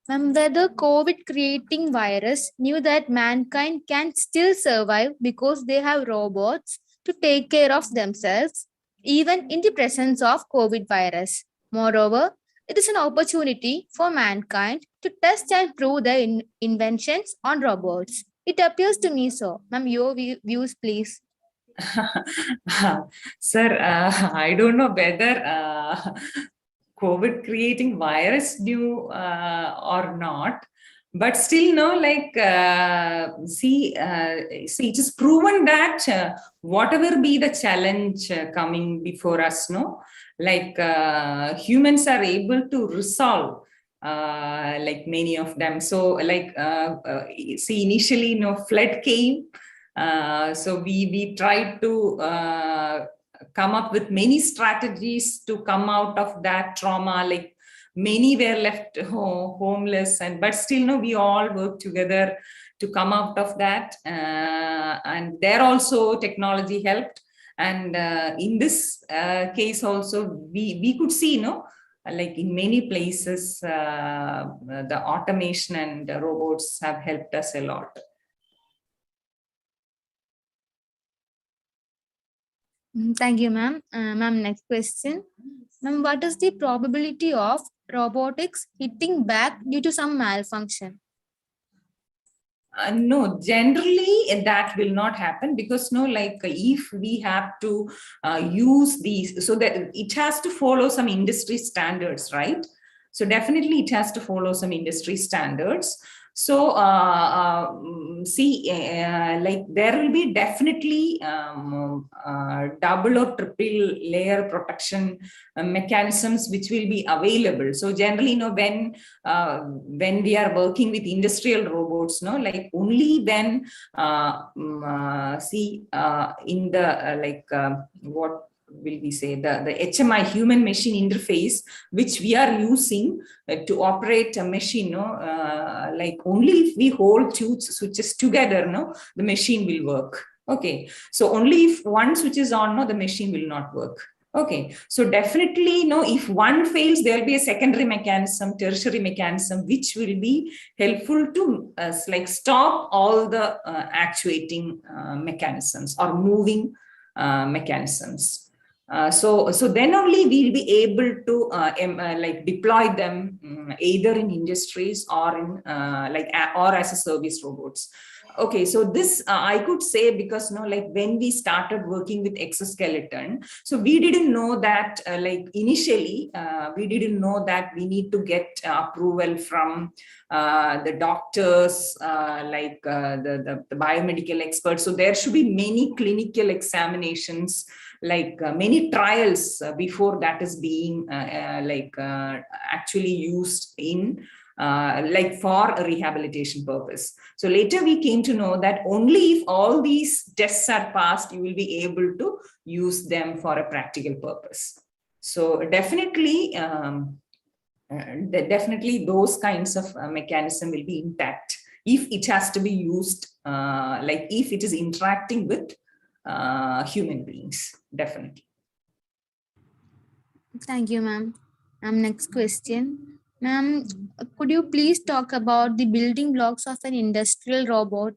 Ma'am, whether COVID creating virus knew that mankind can still survive because they have robots to take care of themselves, even in the presence of COVID virus. Moreover, it is an opportunity for mankind to test and prove their inventions on robots. It appears to me so. Ma'am, your views, please. Sir, I don't know whether COVID creating virus knew or not, but still, see, it is proven that whatever be the challenge coming before us, humans are able to resolve many of them. So see, initially, flood came. So we tried to come up with many strategies to come out of that trauma. Many were left homeless, but still, we all work together to come out of that. And there also technology helped. And in this case also, we could see, like in many places, the automation and robots have helped us a lot. Thank you, ma'am. Ma'am, next question. Ma'am, what is the probability of robotics hitting back due to some malfunction? No, generally that will not happen, because like if we have to use these, so that it has to follow some industry standards, right? So definitely it has to follow some industry standards. So see, like there will be definitely double or triple layer protection mechanisms which will be available. So generally, when we are working with industrial robots, like only then see in the what will we say, the HMI, human machine interface, which we are using to operate a machine, like only if we hold two switches together, the machine will work. Okay, so only if one switch is on, the machine will not work. Okay, so definitely, if one fails, there will be a secondary mechanism, tertiary mechanism, which will be helpful to like stop all the actuating mechanisms or moving mechanisms. So then only we'll be able to like deploy them either in industries or in or as a service robots. Okay, so this I could say, because like when we started working with exoskeleton, so we didn't know that like initially we didn't know that we need to get approval from the doctors, like the biomedical experts. So there should be many clinical examinations, like many trials before that is being actually used in like for a rehabilitation purpose. So later we came to know that only if all these tests are passed, you will be able to use them for a practical purpose. So definitely, definitely those kinds of mechanism will be intact if it has to be used, like if it is interacting with human beings, definitely. Thank you, ma'am. Next question. Ma'am, could you please talk about the building blocks of an industrial robot?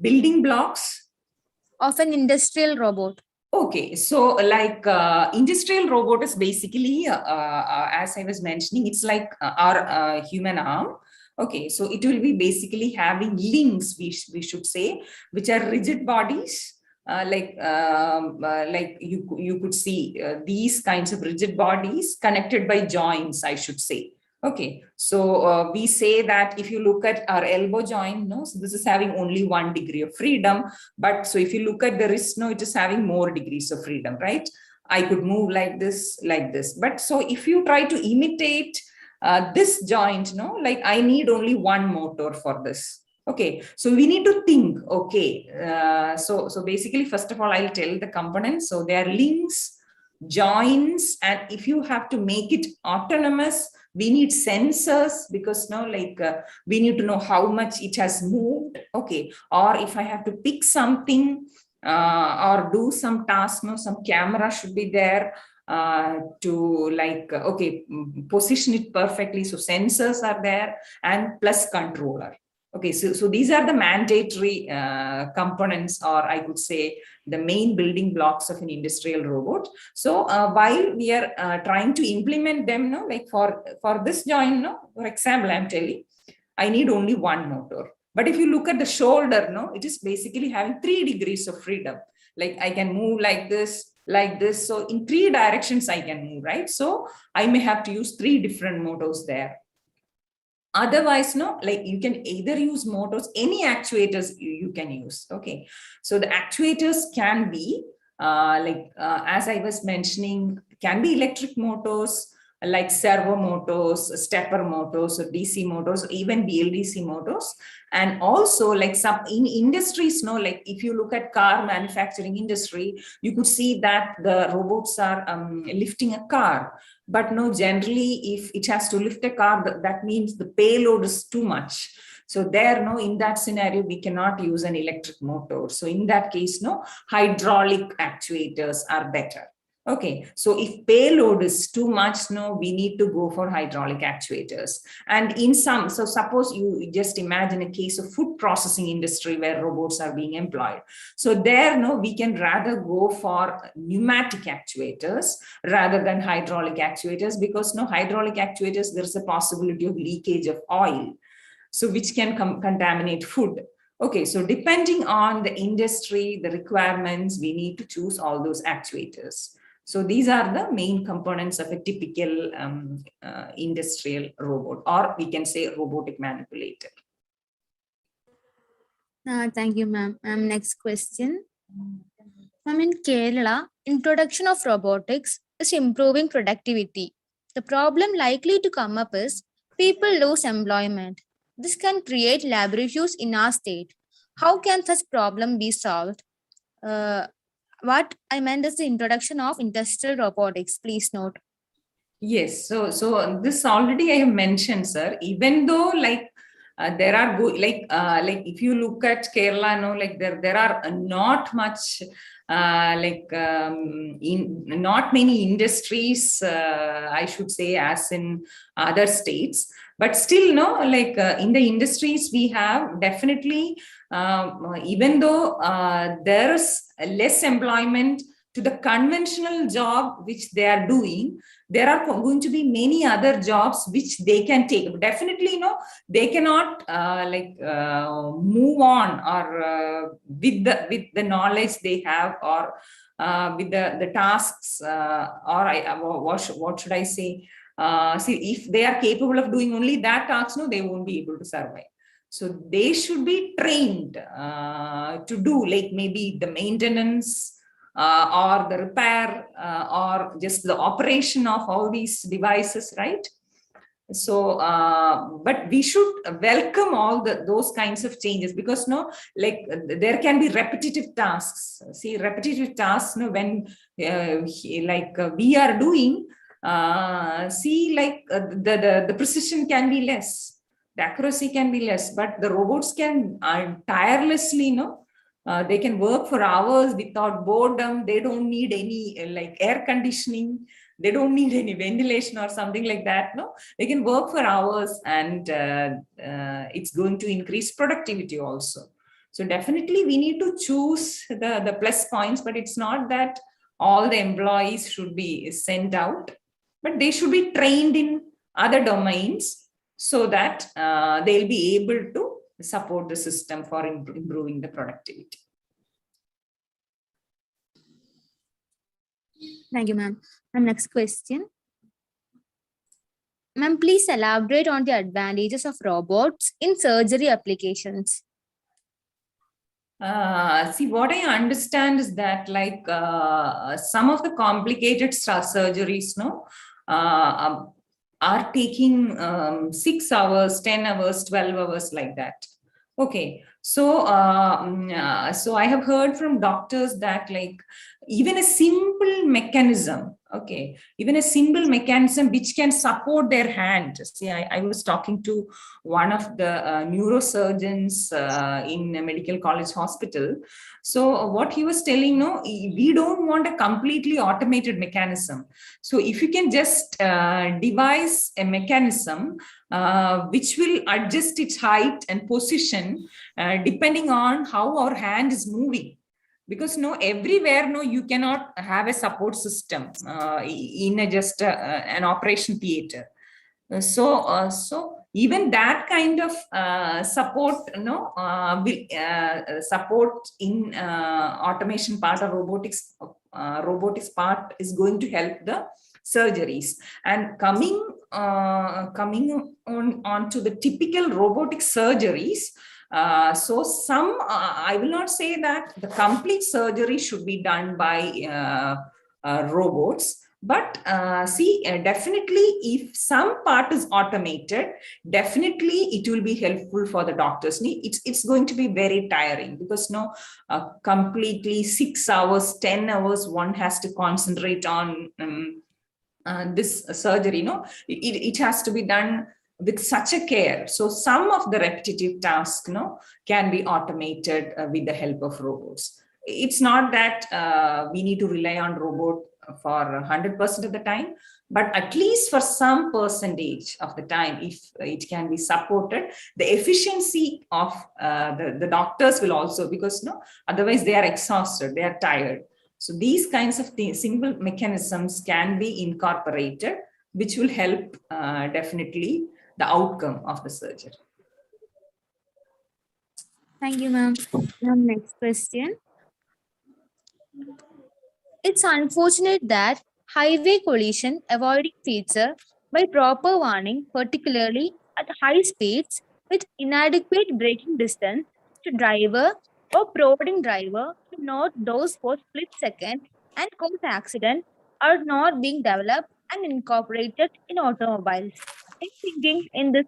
Building blocks? Of an industrial robot. Okay, so like industrial robot is basically, as I was mentioning, it's like our human arm. Okay, so it will be basically having limbs, we should say, which are rigid bodies. Like you could see these kinds of rigid bodies connected by joints, I should say. Okay, so we say that if you look at our elbow joint, so this is having only 1 degree of freedom. But so if you look at the wrist, it is having more degrees of freedom, right? I could move like this. But so if you try to imitate this joint, like I need only 1 motor for this. Okay, so we need to think, okay, so basically, first of all, I'll tell the components. So they are links, joints, and if you have to make it autonomous, we need sensors, because we need to know how much it has moved. Okay, or if I have to pick something or do some task, some camera should be there to position it perfectly. So sensors are there, and plus controller. Okay, so these are the mandatory components, or I could say the main building blocks of an industrial robot. So while we are trying to implement them, like for this joint, for example, I'm telling, I need only 1 motor. But if you look at the shoulder, it is basically having 3 degrees of freedom. Like I can move like this. So in 3 directions I can move, right? So I may have to use 3 different motors there. Otherwise, like you can either use motors, any actuators you can use. Okay, so the actuators can be as I was mentioning, can be electric motors, like servo motors, stepper motors, or DC motors, even BLDC motors. And also like some in industries, like if you look at car manufacturing industry, you could see that the robots are lifting a car. But generally, if it has to lift a car, that means the payload is too much. So there, no, in that scenario, we cannot use an electric motor. So in that case, no, hydraulic actuators are better. Okay, so if payload is too much, no, we need to go for hydraulic actuators. And in some, so suppose you just imagine a case of food processing industry where robots are being employed. So there, no, we can rather go for pneumatic actuators rather than hydraulic actuators, because no, hydraulic actuators, there's a possibility of leakage of oil, so which can contaminate food. Okay, so depending on the industry, the requirements, we need to choose all those actuators. So these are the main components of a typical industrial robot, or we can say robotic manipulator. Thank you, ma'am. Next question. Ma'am, in Kerala, introduction of robotics is improving productivity. The problem likely to come up is people lose employment. This can create labor issues in our state. How can such problem be solved? What I meant is the introduction of industrial robotics. Please note. Yes, so this already I have mentioned, sir. Even though like there are like if you look at Kerala, no, like there are not much not many industries, I should say, as in other states. But still, no, like in the industries we have, definitely, even though there's less employment to the conventional job which they are doing, there are going to be many other jobs which they can take. Definitely, no, they cannot move on or with the knowledge they have, or with the tasks, what should I say? See, if they are capable of doing only that task, no, they won't be able to survive. So they should be trained to do like maybe the maintenance, or the repair, or just the operation of all these devices, right? So, but we should welcome all those kinds of changes, because no, like there can be repetitive tasks. See, repetitive tasks, no, when we are doing, see, like the precision can be less, the accuracy can be less, but the robots can tirelessly, no. They can work for hours without boredom. They don't need any like air conditioning. They don't need any ventilation or something like that. No, they can work for hours, and it's going to increase productivity also. So definitely we need to choose the plus points, but it's not that all the employees should be sent out, but they should be trained in other domains so that they'll be able to support the system for improving the productivity. Thank you, ma'am. Next question. Ma'am, please elaborate on the advantages of robots in surgery applications. See, what I understand is that like some of the complicated surgeries, no, are taking 6 hours, 10 hours, 12 hours, like that. Okay, so so I have heard from doctors that like even a simple mechanism, okay, even a simple mechanism which can support their hand. See, I was talking to one of the neurosurgeons in a medical college hospital. So what he was telling, no, we don't want a completely automated mechanism. So if you can just devise a mechanism which will adjust its height and position depending on how our hand is moving. Because no, everywhere, no, you cannot have a support system in just an operation theater. So even that kind of support, no, will support in automation part of robotics. Robotics part is going to help the surgeries. And coming on to the typical robotic surgeries. So some, I will not say that the complete surgery should be done by robots, but see, definitely if some part is automated, definitely it will be helpful for the doctors. It's going to be very tiring, because no, completely 6 hours, 10 hours, one has to concentrate on this surgery. No, it has to be done with such a care. So some of the repetitive tasks can be automated with the help of robots. It's not that we need to rely on robot for 100% of the time, but at least for some percentage of the time, if it can be supported, the efficiency of the doctors will also, because otherwise they are exhausted, they are tired. So these kinds of things, simple mechanisms can be incorporated, which will help definitely the outcome of the surgery. Thank you, ma'am. Next question. It's unfortunate that highway collision avoiding feature by proper warning, particularly at high speeds with inadequate braking distance to driver or providing driver to note those for split second and cause accident are not being developed and incorporated in automobiles. I'm thinking in this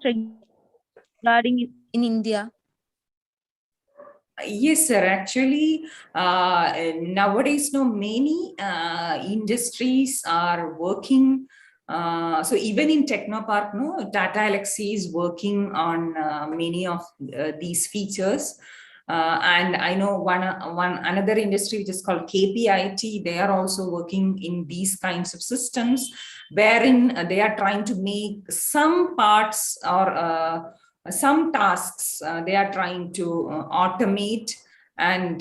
regarding in India. Yes, sir. Actually, nowadays, many industries are working. So even in Technopark, Tata Elxsi is working on many of these features. And I know one another industry which is called KPIT. They are also working in these kinds of systems, wherein they are trying to make some parts or some tasks they are trying to automate, and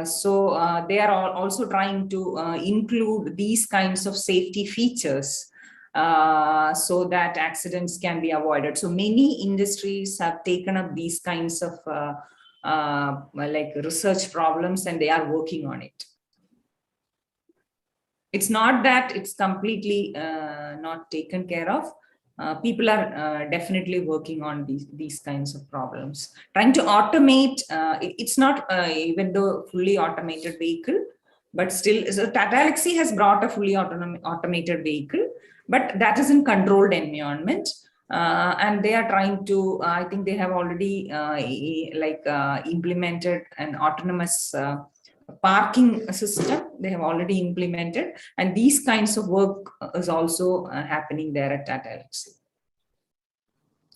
so they are also trying to include these kinds of safety features so that accidents can be avoided. So many industries have taken up these kinds of like research problems, and they are working on it. It's not that it's completely not taken care of. People are definitely working on these kinds of problems, trying to automate. It's not even though fully automated vehicle, but still, so Tata Elxsi has brought a fully automated vehicle, but that is in controlled environment. And they are trying to, I think they have already implemented an autonomous parking system. They have already implemented, and these kinds of work is also happening there at Tata Elxsi.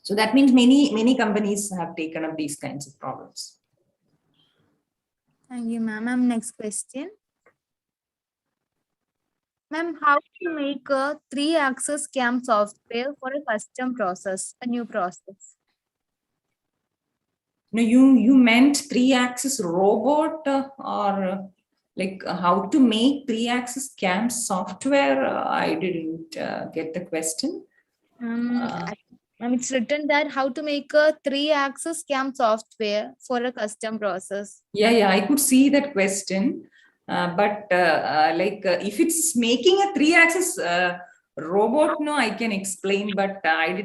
So that means many companies have taken up these kinds of problems. Thank you, ma'am. Next question. Ma'am, how to make a 3-axis CAM software for a custom process, a new process? No, you meant 3-axis robot or like how to make 3-axis CAM software? I didn't get the question. It's written that how to make a 3-axis CAM software for a custom process. Yeah, I could see that question. But if it's making a 3-axis robot, no, I can explain, but I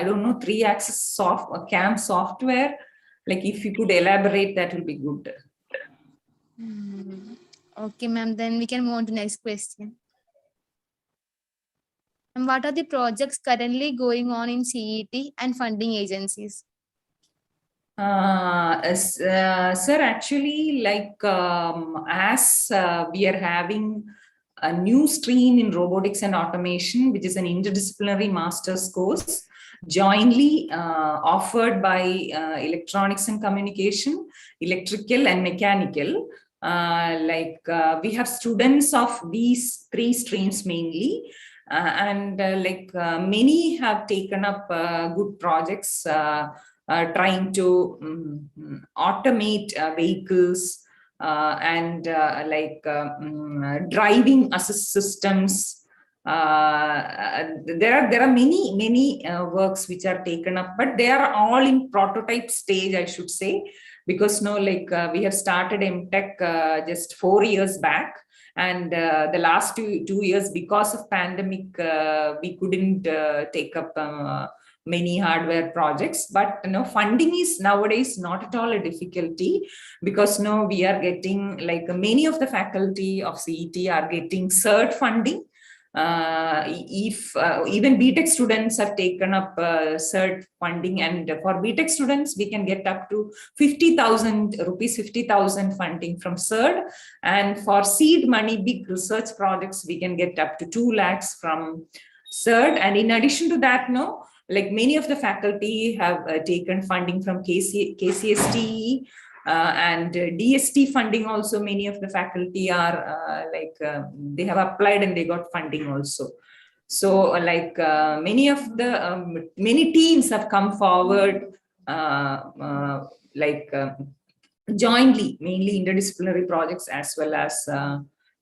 don't know 3-axis CAM software. Like if you could elaborate, that will be good. Okay, ma'am, then we can move on to next question. And what are the projects currently going on in CET and funding agencies? Sir, actually, as we are having a new stream in robotics and automation, which is an interdisciplinary master's course jointly offered by electronics and communication, electrical and mechanical. We have students of these 3 streams mainly, and many have taken up good projects trying to automate vehicles and driving assist systems. There are many works which are taken up, but they are all in prototype stage, I should say, because we have started MTech just 4 years back, and the last two years, because of pandemic, we couldn't take up many hardware projects. But funding is nowadays not at all a difficulty, because we are getting, many of the faculty of CET are getting CERT funding. If even BTech students have taken up CERT funding, and for BTech students we can get up to 50,000 rupees, 50,000 funding from CERT, and for seed money, big research projects, we can get up to 2 lakhs from CERT. And in addition to that, like many of the faculty have taken funding from KCST and DST funding also. Many of the faculty are they have applied and they got funding also. So many of the many teams have come forward jointly, mainly interdisciplinary projects as well as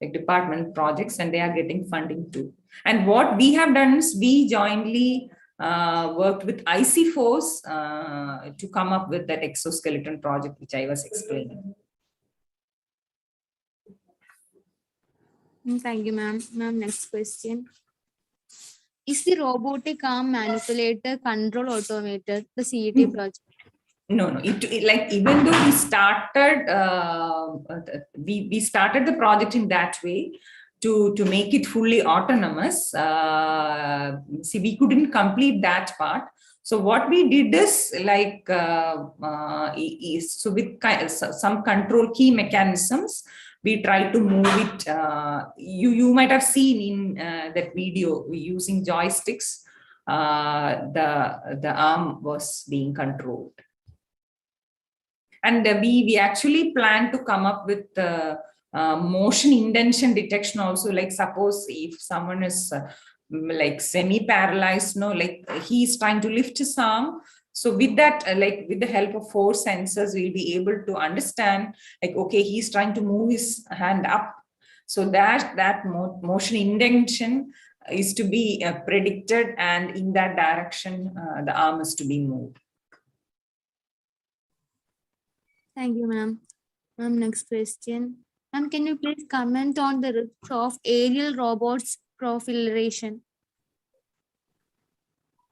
like department projects, and they are getting funding too. And what we have done is we jointly worked with IC Force to come up with that exoskeleton project which I was explaining. Thank you, ma'am. Ma'am, next question. Is the robotic arm manipulator control automated, the CET project? No. It like even though we started we started the project in that way to make it fully autonomous. See, we couldn't complete that part. So what we did is so with some control key mechanisms, we try to move it. You might have seen in that video using joysticks. The arm was being controlled. And we actually plan to come up with motion intention detection also. Like suppose if someone is like semi-paralyzed, like he's trying to lift his arm. So with that, with the help of 4 sensors, we'll be able to understand like, okay, he's trying to move his hand up. So that motion intention is to be predicted, and in that direction, the arm is to be moved. Thank you, ma'am. Ma'am, next question. Ma'am, can you please comment on the risks of aerial robots proliferation?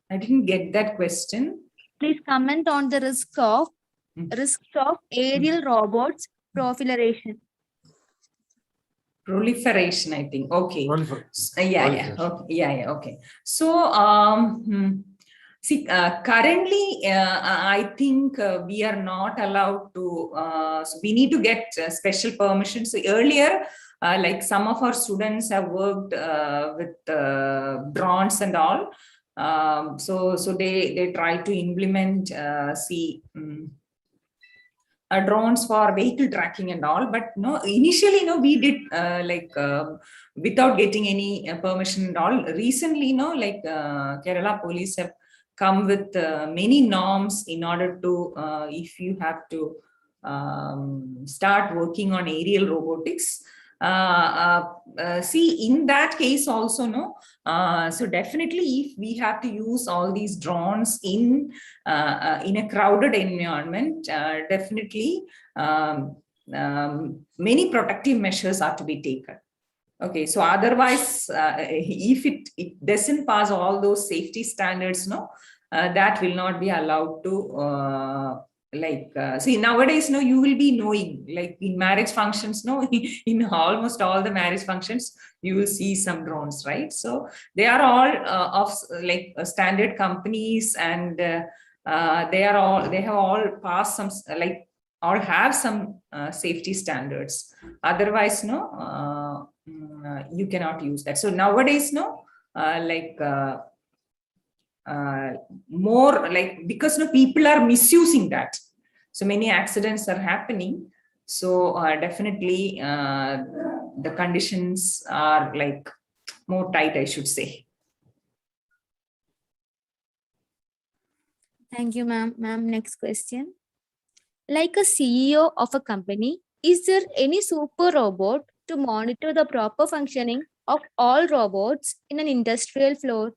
I didn't get that question. Please comment on the risks of aerial robots proliferation. Proliferation, I think. Okay. Okay. So see, currently, I think we are not allowed to, so we need to get special permission. So earlier, like some of our students have worked with drones and all. So they try to implement, drones for vehicle tracking and all, but initially we did without getting any permission and all. Recently, Kerala police have come with many norms in order to, if you have to start working on aerial robotics. See, in that case also, so definitely if we have to use all these drones in a crowded environment, definitely many protective measures are to be taken. Okay, so otherwise, if it doesn't pass all those safety standards, that will not be allowed to see, nowadays, you will be knowing, like in marriage functions, in almost all the marriage functions, you will see some drones, right? So they are all of standard companies, and they have all passed some, all have some safety standards. Otherwise, you cannot use that. So nowadays, more because people are misusing that, so many accidents are happening. So definitely the conditions are more tight, I should say. Thank you, ma'am. Ma'am, next question. Like a CEO of a company, is there any super robot to monitor the proper functioning of all robots in an industrial floor?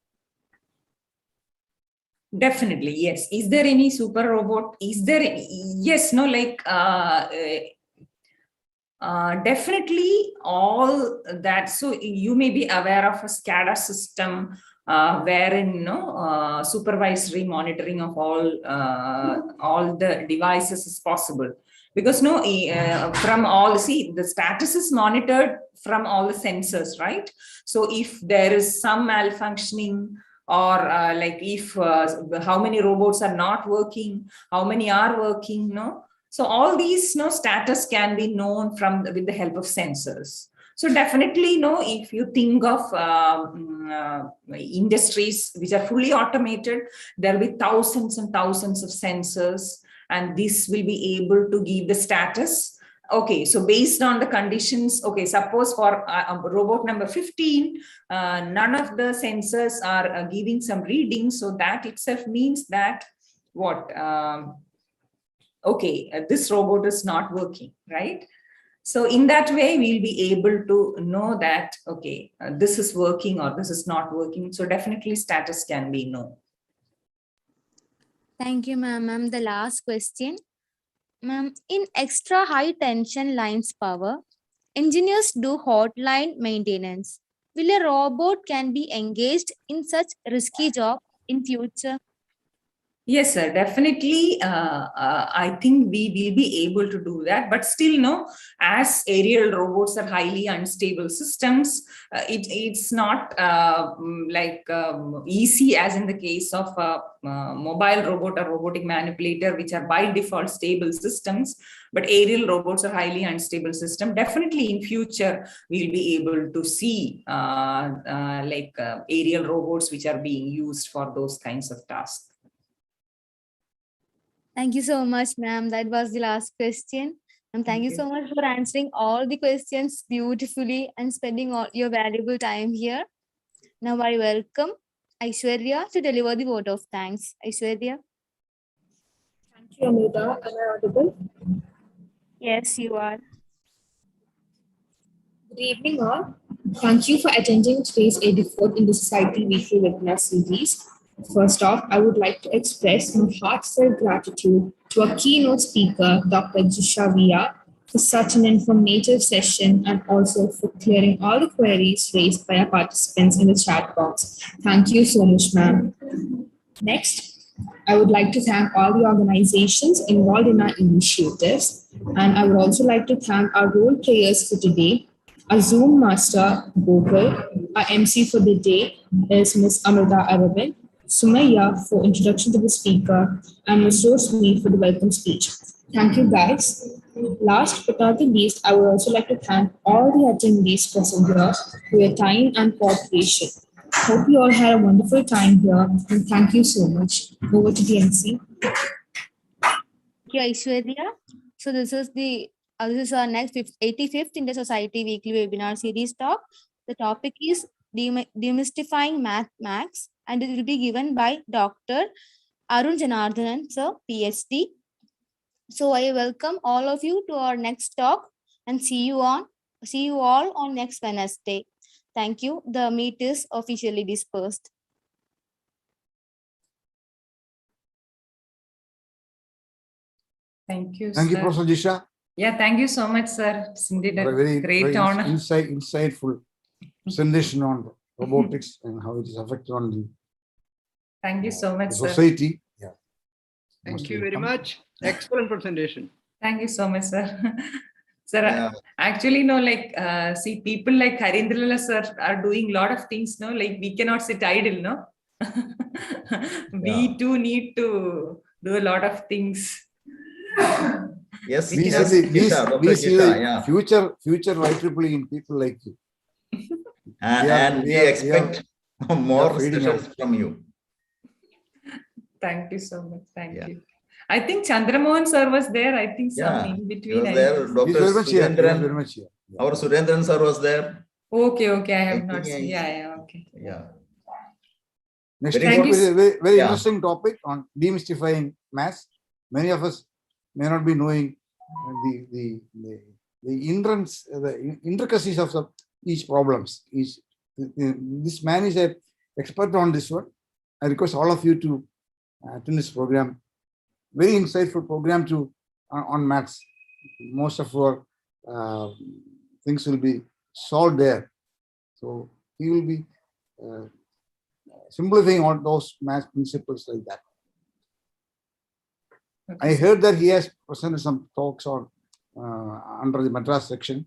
Definitely, yes. Is there any super robot? Is there any? Yes, definitely all that. So you may be aware of a SCADA system wherein supervisory monitoring of all the devices is possible. Because from all, the status is monitored from all the sensors, right? So if there is some malfunctioning, or if how many robots are not working, how many are working, so all these status can be known with the help of sensors. So definitely, if you think of industries which are fully automated, there will be thousands and thousands of sensors, and this will be able to give the status. Okay, so based on the conditions, okay, suppose for robot number 15, none of the sensors are giving some readings, so that itself means that what? This robot is not working, right? So in that way, we'll be able to know that, okay, this is working or this is not working. So definitely status can be known. Thank you, ma'am. The last question. Ma'am, in extra high tension lines power, engineers do hotline maintenance. Will a robot can be engaged in such risky job in future? Yes, sir, definitely. I think we will be able to do that, but still, no, as aerial robots are highly unstable systems, it's not easy as in the case of a mobile robot or robotic manipulator, which are by default stable systems, but aerial robots are highly unstable system. Definitely in future, we'll be able to see aerial robots which are being used for those kinds of tasks. Thank you so much, ma'am. That was the last question. And thank you so much for answering all the questions beautifully and spending all your valuable time here. Now I welcome Aishwarya to deliver the vote of thanks. Aishwarya. Thank you, Amrita. Am I audible? Yes, you are. Good evening, all. Thank you for attending today's 84th in the Society Weekly webinar series. First off, I would like to express my heartfelt gratitude to our keynote speaker, Dr. Jisha Via, for such an informative session and also for clearing all the queries raised by our participants in the chat box. Thank you so much, ma'am. Next, I would like to thank all the organizations involved in our initiatives, and I would also like to thank our role players for today. Our Zoom master, Gokul. Our MC for the day is Ms. Amrita Arabin, Sumaya for introduction to the speaker, and Ms. Rosmi for the welcome speech. Thank you, guys. Last but not the least, I would also like to thank all the attendees present here for your time and cooperation. Hope you all had a wonderful time here, and thank you so much. Over to the MC. Thank you, Aishwarya. So this is our next 85th in the Society Weekly Webinar Series talk. The topic is Demystifying Maths, and it will be given by Dr. Arun Janardhanan, sir, PhD. So I welcome all of you to our next talk and see you all on next Wednesday. Thank you. The meet is officially dispersed. Thank you, Thank you, sir. Professor Jisha. Yeah, thank you so much, sir. It's indeed a Very honor. insightful presentation on robotics and how it is affected on the Thank you so much, sir. society. Yeah. Thank you very much. Excellent presentation. Thank you so much, sir. Sir, actually, see, people like Harindra sir are doing a lot of things, we cannot sit idle, no? We too need to do a lot of things. Yes, we see the future IEEE in people like you. And we expect more sessions from you. Thank you so much. Thank you. I think Chandramohan sir was there. I think some in between. He was there. Dr. Surendran. Our Surendran sir was there. Okay. I have not seen. Okay. Yeah. Next very interesting topic on demystifying maths. Many of us may not be knowing the intricacies of each problems. This man is an expert on this one. I request all of you to attend this program. Very insightful program on maths. Most of our things will be solved there. So he will be simplifying all those math principles like that. Okay. I heard that he has presented some talks on under the Madras section.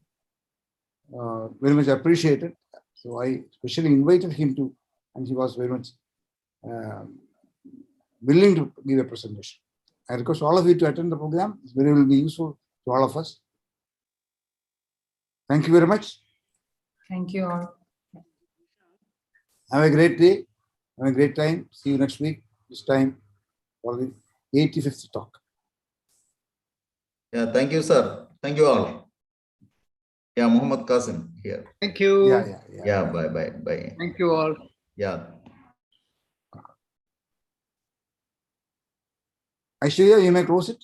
Very much appreciated. So I especially invited him to, and he was very much willing to give a presentation. I request all of you to attend the program. It will be useful to all of us. Thank you very much. Thank you all. Have a great day. Have a great time. See you next week. This time for the 85th talk. Yeah, thank you, sir. Thank you all. Yeah, Muhammad Qasim here. Thank you. Yeah, bye. Thank you all. Yeah. Aishwarya, you may close it.